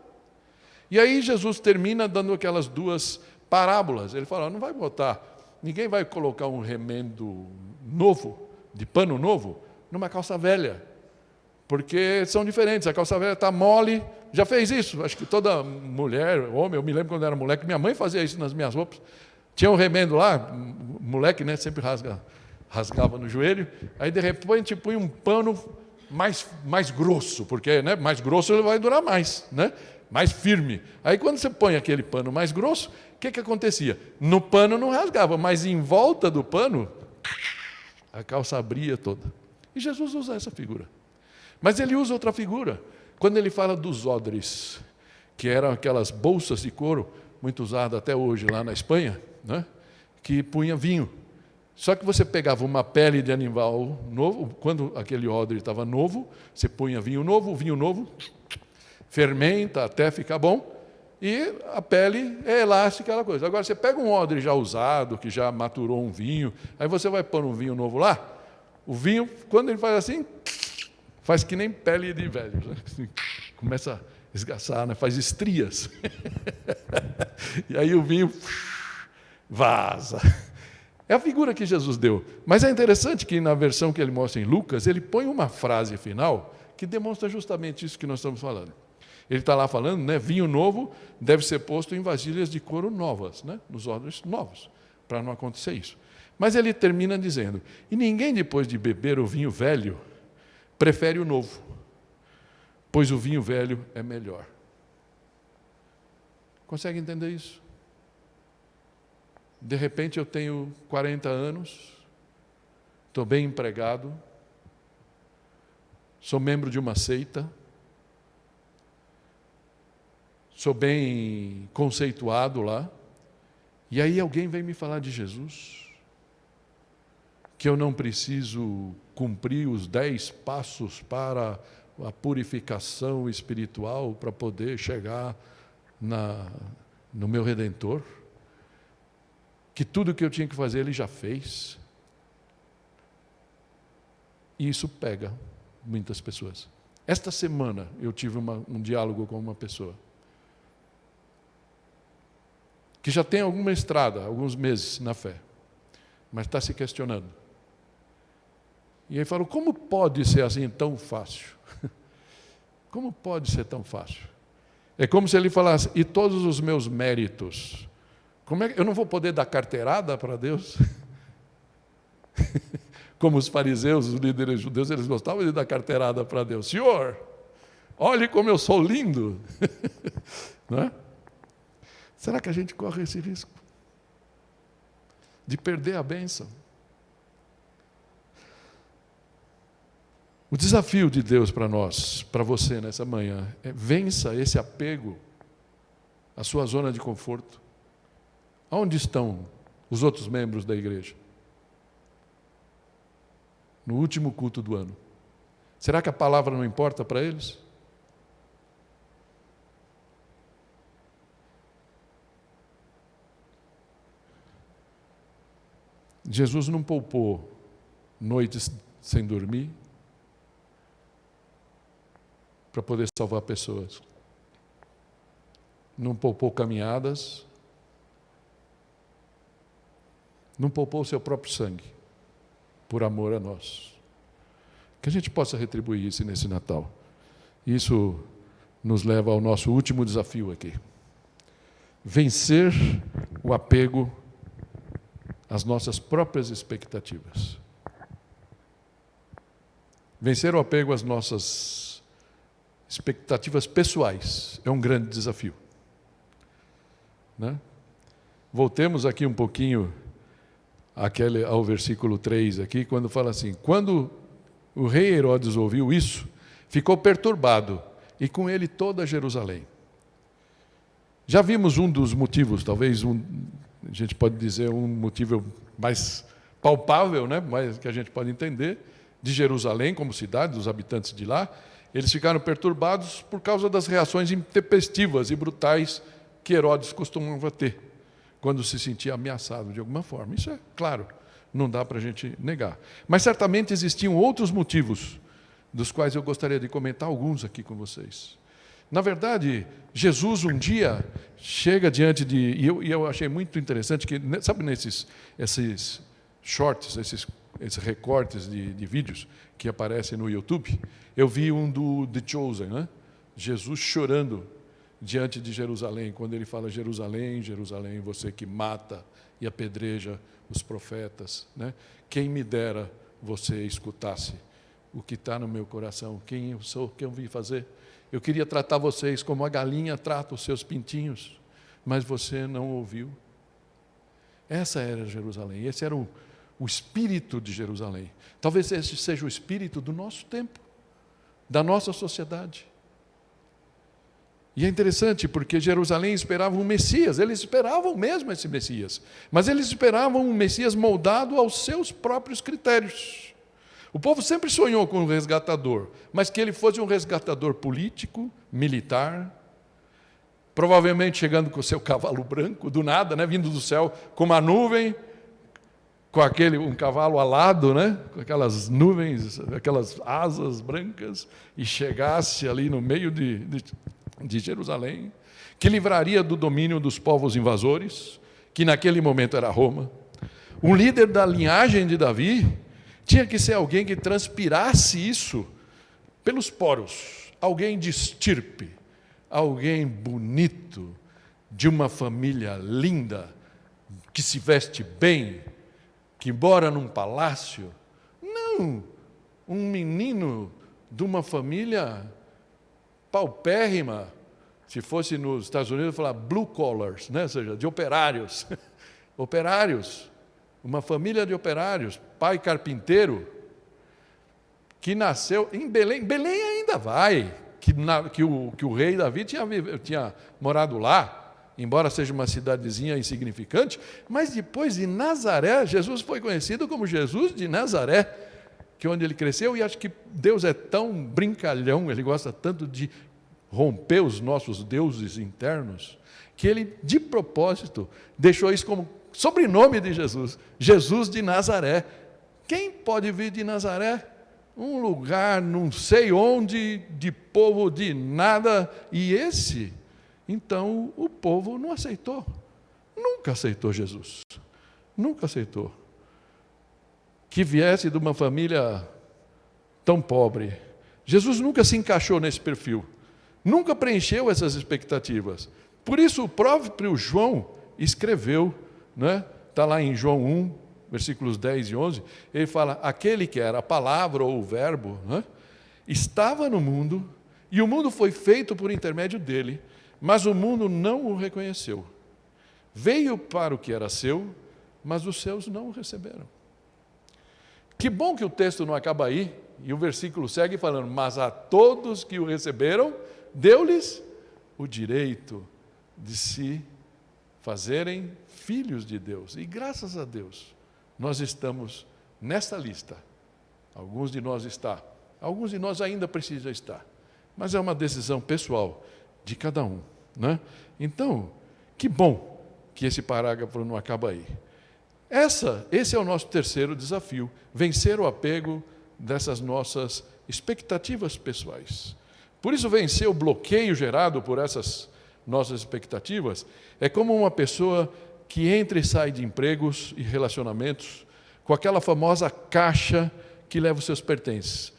E aí Jesus termina dando aquelas 2 parábolas. Ele fala, não vai botar, ninguém vai colocar um remendo novo, de pano novo, numa calça velha, porque são diferentes. A calça velha está mole. Já fez isso? Acho que toda mulher, homem, eu me lembro quando era moleque, minha mãe fazia isso nas minhas roupas. Tinha um remendo lá, moleque, né, sempre rasgava no joelho, aí de repente põe um pano mais grosso, porque, né, mais grosso ele vai durar mais, né, mais firme. Aí quando você põe aquele pano mais grosso, o que acontecia? No pano não rasgava, mas em volta do pano, a calça abria toda. E Jesus usa essa figura. Mas ele usa outra figura, quando ele fala dos odres, que eram aquelas bolsas de couro, muito usadas até hoje lá na Espanha, né, que punha vinho. Só que você pegava uma pele de animal novo, quando aquele odre estava novo, você punha vinho novo, fermenta até ficar bom, e a pele é elástica, aquela coisa. Agora, você pega um odre já usado, que já maturou um vinho, aí você vai pôr um vinho novo lá, o vinho, quando ele faz assim, faz que nem pele de velho, né? Assim, começa a esgaçar, né? Faz estrias. E aí o vinho vaza. É a figura que Jesus deu. Mas é interessante que na versão que ele mostra em Lucas, ele põe uma frase final que demonstra justamente isso que nós estamos falando. Ele está lá falando, né, vinho novo deve ser posto em vasilhas de couro novas, né, nos odres novos, para não acontecer isso. Mas ele termina dizendo, e ninguém depois de beber o vinho velho, prefere o novo, pois o vinho velho é melhor. Consegue entender isso? De repente eu tenho 40 anos, estou bem empregado, sou membro de uma seita, sou bem conceituado lá, e aí alguém vem me falar de Jesus, que eu não preciso cumprir os 10 passos para a purificação espiritual para poder chegar no meu Redentor, que tudo que eu tinha que fazer ele já fez. E isso pega muitas pessoas. Esta semana eu tive um diálogo com uma pessoa que já tem alguma estrada, alguns meses na fé, mas está se questionando. E ele falou, como pode ser assim tão fácil? Como pode ser tão fácil? É como se ele falasse, e todos os meus méritos, como é que eu não vou poder dar carteirada para Deus? Como os fariseus, os líderes judeus, eles gostavam de dar carteirada para Deus. Senhor, olhe como eu sou lindo. Não é? Será que a gente corre esse risco? De perder a bênção? O desafio de Deus para nós, para você nessa manhã, é vença esse apego à sua zona de conforto. Onde estão os outros membros da igreja? No último culto do ano. Será que a palavra não importa para eles? Jesus não poupou noites sem dormir para poder salvar pessoas. Não poupou caminhadas, não poupou o seu próprio sangue, por amor a nós. Que a gente possa retribuir isso nesse Natal. Isso nos leva ao nosso último desafio aqui. Vencer o apego às nossas próprias expectativas. Vencer o apego às nossas expectativas pessoais é um grande desafio. Né? Voltemos aqui um pouquinho ao versículo 3 aqui, quando fala assim, quando o rei Herodes ouviu isso, ficou perturbado, e com ele toda Jerusalém. Já vimos um dos motivos, talvez a gente pode dizer um motivo mais palpável, né? Mas que a gente pode entender, de Jerusalém, como cidade, dos habitantes de lá, eles ficaram perturbados por causa das reações intempestivas e brutais que Herodes costumava ter, quando se sentia ameaçado de alguma forma. Isso é claro, não dá para a gente negar. Mas certamente existiam outros motivos, dos quais eu gostaria de comentar alguns aqui com vocês. Na verdade, Jesus um dia chega diante de... E eu achei muito interessante que, sabe, esses shorts, esses recortes de vídeos que aparecem no YouTube, eu vi um do The Chosen, né? Jesus chorando diante de Jerusalém, quando ele fala: Jerusalém, Jerusalém, você que mata e apedreja os profetas, né? Quem me dera você escutasse o que está no meu coração, quem eu sou, o que eu vim fazer. Eu queria tratar vocês como a galinha trata os seus pintinhos, mas você não ouviu. Essa era Jerusalém, esse era o espírito de Jerusalém. Talvez esse seja o espírito do nosso tempo, da nossa sociedade. E é interessante porque Jerusalém esperava um Messias, eles esperavam mesmo esse Messias, mas eles esperavam um Messias moldado aos seus próprios critérios. O povo sempre sonhou com um resgatador, mas que ele fosse um resgatador político, militar, provavelmente chegando com o seu cavalo branco, do nada, né, vindo do céu, com uma nuvem, com um cavalo alado, né, com aquelas nuvens, aquelas asas brancas, e chegasse ali no meio de Jerusalém, que livraria do domínio dos povos invasores, que naquele momento era Roma. Um líder da linhagem de Davi tinha que ser alguém que transpirasse isso pelos poros, alguém de estirpe, alguém bonito, de uma família linda, que se veste bem, que mora num palácio. Não, um menino de uma família paupérrima, se fosse nos Estados Unidos, falar blue collars, né? Ou seja, de operários. Operários, uma família de operários, pai carpinteiro, que nasceu em Belém. Belém ainda vai, que o rei Davi tinha morado lá, embora seja uma cidadezinha insignificante, mas depois de Nazaré, Jesus foi conhecido como Jesus de Nazaré, que é onde ele cresceu, e acho que Deus é tão brincalhão, ele gosta tanto de romper os nossos deuses internos, que ele, de propósito, deixou isso como sobrenome de Jesus, Jesus de Nazaré. Quem pode vir de Nazaré? Um lugar, não sei onde, de povo de nada, e esse, então, o povo não aceitou, nunca aceitou Jesus, nunca aceitou, que viesse de uma família tão pobre. Jesus nunca se encaixou nesse perfil, nunca preencheu essas expectativas. Por isso o próprio João escreveu, né? Está lá em João 1, versículos 10 e 11, ele fala: aquele que era a palavra ou o verbo, né? Estava no mundo, e o mundo foi feito por intermédio dele, mas o mundo não o reconheceu. Veio para o que era seu, mas os seus não o receberam. Que bom que o texto não acaba aí, e o versículo segue falando: mas a todos que o receberam, deu-lhes o direito de se fazerem filhos de Deus. E graças a Deus, nós estamos nesta lista. Alguns de nós estão, alguns de nós ainda precisam estar, mas é uma decisão pessoal de cada um, né? Então, que bom que esse parágrafo não acaba aí. Esse é o nosso terceiro desafio, vencer o apego dessas nossas expectativas pessoais. Por isso, vencer o bloqueio gerado por essas nossas expectativas é como uma pessoa que entra e sai de empregos e relacionamentos com aquela famosa caixa que leva os seus pertences.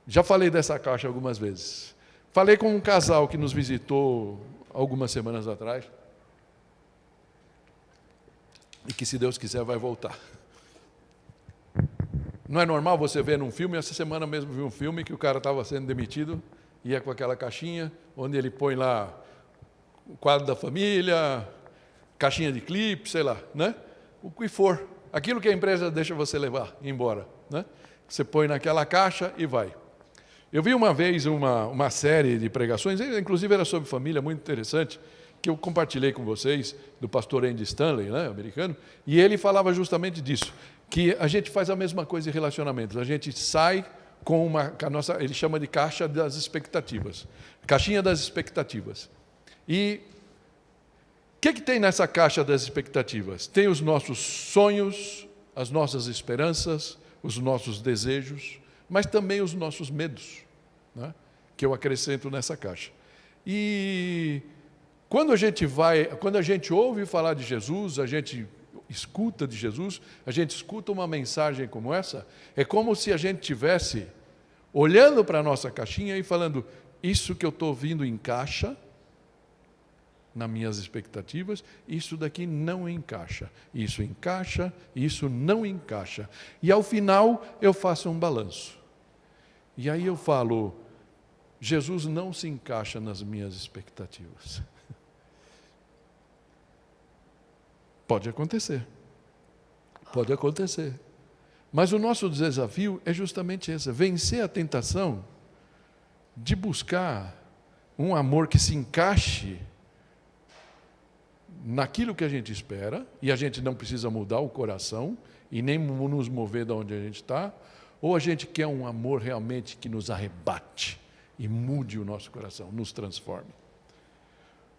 Já falei dessa caixa algumas vezes. Falei com um casal que nos visitou algumas semanas atrás, e que, se Deus quiser, vai voltar. Não é normal você ver num filme, essa semana mesmo vi um filme que o cara estava sendo demitido, ia com aquela caixinha, onde ele põe lá o quadro da família, caixinha de clipe, sei lá, né? O que for. Aquilo que a empresa deixa você levar, ir embora, né? Você põe naquela caixa e vai. Eu vi uma vez uma série de pregações, inclusive era sobre família, muito interessante, que eu compartilhei com vocês, do pastor Andy Stanley, né, americano, e ele falava justamente disso, que a gente faz a mesma coisa em relacionamentos. A gente sai com a nossa, ele chama de caixa das expectativas. Caixinha das expectativas. E o que tem nessa caixa das expectativas? Tem os nossos sonhos, as nossas esperanças, os nossos desejos, mas também os nossos medos, né? Que eu acrescento nessa caixa. E quando a gente ouve falar de Jesus, a gente escuta de Jesus, a gente escuta uma mensagem como essa, é como se a gente estivesse olhando para a nossa caixinha e falando, isso que eu estou ouvindo encaixa nas minhas expectativas, isso daqui não encaixa, isso não encaixa. E ao final eu faço um balanço. E aí eu falo, Jesus não se encaixa nas minhas expectativas. Pode acontecer. Mas o nosso desafio é justamente esse, vencer a tentação de buscar um amor que se encaixe naquilo que a gente espera, e a gente não precisa mudar o coração, e nem nos mover de onde a gente está, ou a gente quer um amor realmente que nos arrebate, e mude o nosso coração, nos transforme.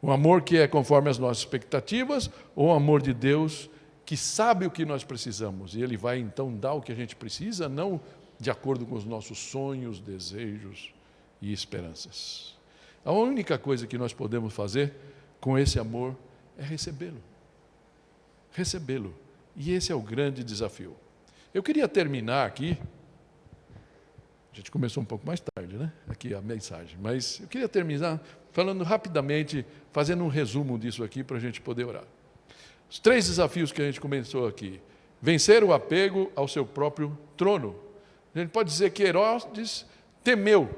Um amor que é conforme as nossas expectativas, ou um amor de Deus que sabe o que nós precisamos, e Ele vai então dar o que a gente precisa, não de acordo com os nossos sonhos, desejos e esperanças. A única coisa que nós podemos fazer com esse amor é recebê-lo. Recebê-lo. E esse é o grande desafio. Eu queria terminar aqui, a gente começou um pouco mais tarde, né? Aqui a mensagem, mas eu queria terminar falando rapidamente, fazendo um resumo disso aqui para a gente poder orar. Os 3 desafios que a gente começou aqui. Vencer o apego ao seu próprio trono. A gente pode dizer que Herodes temeu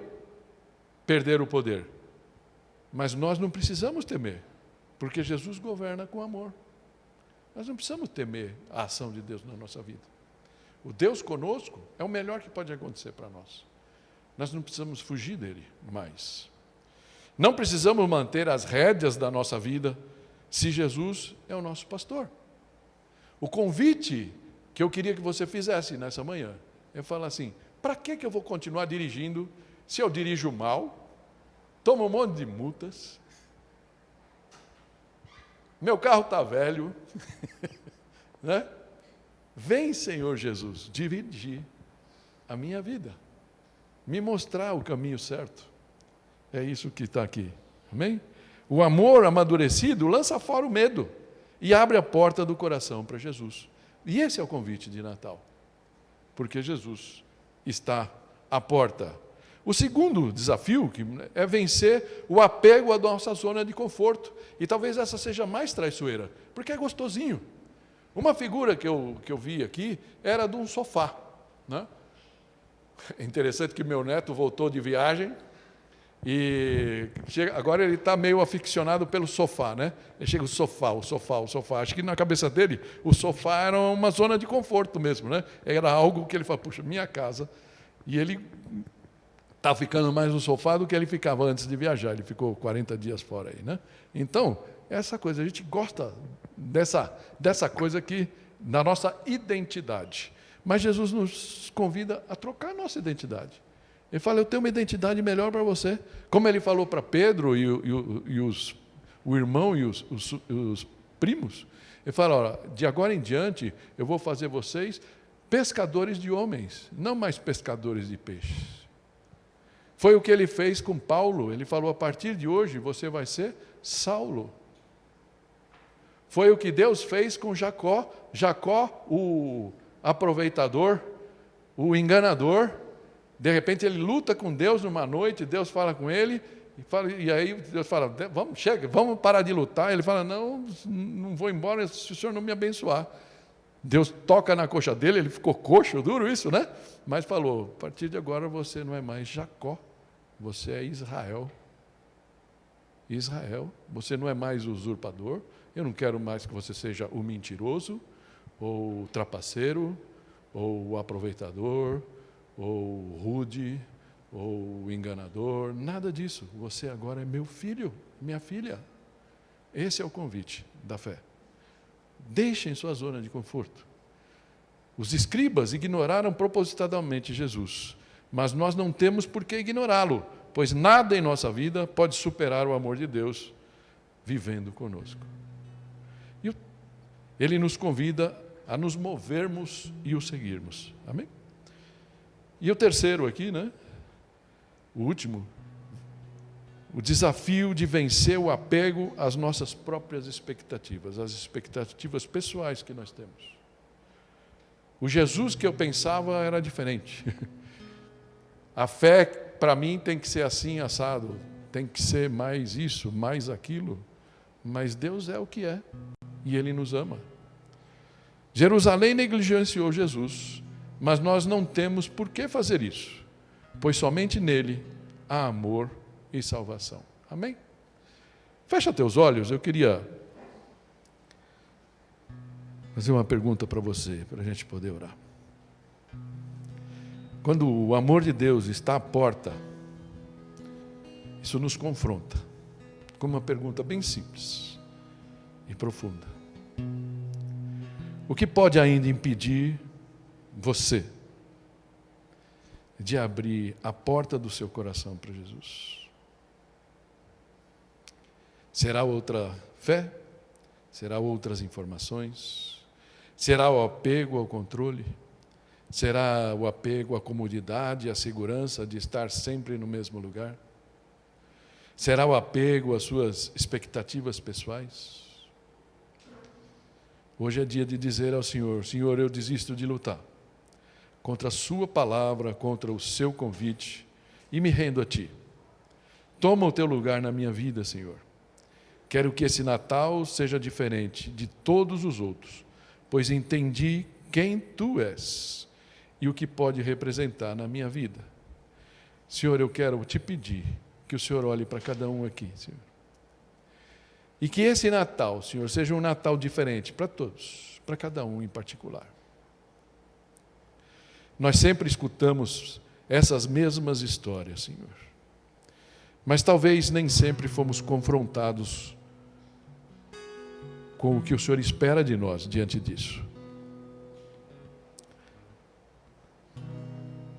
perder o poder. Mas nós não precisamos temer, porque Jesus governa com amor. Nós não precisamos temer a ação de Deus na nossa vida. O Deus conosco é o melhor que pode acontecer para nós. Nós não precisamos fugir dele mais. Não precisamos manter as rédeas da nossa vida se Jesus é o nosso pastor. O convite que eu queria que você fizesse nessa manhã é falar assim, para que eu vou continuar dirigindo se eu dirijo mal, tomo um monte de multas, meu carro está velho, né? Vem, Senhor Jesus, dirigir a minha vida, me mostrar o caminho certo. É isso que está aqui, amém? O amor amadurecido lança fora o medo e abre a porta do coração para Jesus. E esse é o convite de Natal, porque Jesus está à porta. O segundo desafio é vencer o apego à nossa zona de conforto. E talvez essa seja mais traiçoeira, porque é gostosinho. Uma figura que eu vi aqui era de um sofá, né? É interessante que meu neto voltou de viagem e agora ele está meio aficionado pelo sofá, né? Ele chega o sofá. Acho que na cabeça dele o sofá era uma zona de conforto mesmo, né? Era algo que ele fala, puxa, minha casa. E ele está ficando mais no sofá do que ele ficava antes de viajar. Ele ficou 40 dias fora aí, né? Então, essa coisa, a gente gosta dessa coisa aqui, na nossa identidade. Mas Jesus nos convida a trocar a nossa identidade. Ele fala, eu tenho uma identidade melhor para você. Como ele falou para Pedro o irmão e os primos, ele fala, olha, de agora em diante, eu vou fazer vocês pescadores de homens, não mais pescadores de peixes. Foi o que ele fez com Paulo. Ele falou, a partir de hoje você vai ser Saulo. Foi o que Deus fez com Jacó. Jacó, o aproveitador, o enganador, de repente ele luta com Deus numa noite, Deus fala com ele, e aí Deus fala, vamos parar de lutar. Ele fala, não vou embora se o Senhor não me abençoar. Deus toca na coxa dele, ele ficou coxo, duro isso, né? Mas falou, a partir de agora você não é mais Jacó, você é Israel. Israel, você não é mais o usurpador, eu não quero mais que você seja o mentiroso, ou o trapaceiro, ou o aproveitador, ou o rude, ou o enganador, nada disso. Você agora é meu filho, minha filha. Esse é o convite da fé. Deixem sua zona de conforto. Os escribas ignoraram propositadamente Jesus, mas nós não temos por que ignorá-lo, pois nada em nossa vida pode superar o amor de Deus vivendo conosco. E Ele nos convida a nos movermos e o seguirmos. Amém? E o terceiro aqui, o último, o desafio de vencer o apego às nossas próprias expectativas, às expectativas pessoais que nós temos. O Jesus que eu pensava era diferente. A fé, para mim, tem que ser assim, assado. Tem que ser mais isso, mais aquilo. Mas Deus é o que é. E Ele nos ama. Jerusalém negligenciou Jesus, mas nós não temos por que fazer isso, pois somente nele há amor e salvação. Amém? Fecha teus olhos, eu queria fazer uma pergunta para você, para a gente poder orar. Quando o amor de Deus está à porta, isso nos confronta com uma pergunta bem simples e profunda. O que pode ainda impedir você de abrir a porta do seu coração para Jesus? Será outra fé? Será outras informações? Será o apego ao controle? Será o apego à comodidade, à segurança de estar sempre no mesmo lugar? Será o apego às suas expectativas pessoais? Hoje é dia de dizer ao Senhor: Senhor, eu desisto de lutar contra a sua palavra, contra o seu convite, e me rendo a Ti. Toma o Teu lugar na minha vida, Senhor. Quero que esse Natal seja diferente de todos os outros, pois entendi quem Tu és e o que pode representar na minha vida. Senhor, eu quero Te pedir que o Senhor olhe para cada um aqui, Senhor. E que esse Natal, Senhor, seja um Natal diferente para todos, para cada um em particular. Nós sempre escutamos essas mesmas histórias, Senhor. Mas talvez nem sempre fomos confrontados com o que o Senhor espera de nós diante disso.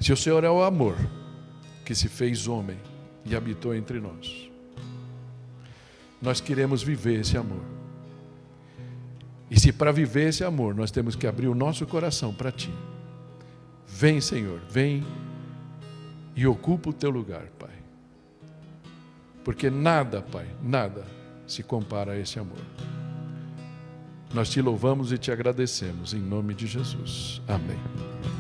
Se o Senhor é o amor que se fez homem e habitou entre nós, nós queremos viver esse amor. E se para viver esse amor nós temos que abrir o nosso coração para Ti, vem, Senhor, vem e ocupa o Teu lugar, Pai. Porque nada, Pai, nada se compara a esse amor. Nós Te louvamos e Te agradecemos, em nome de Jesus. Amém.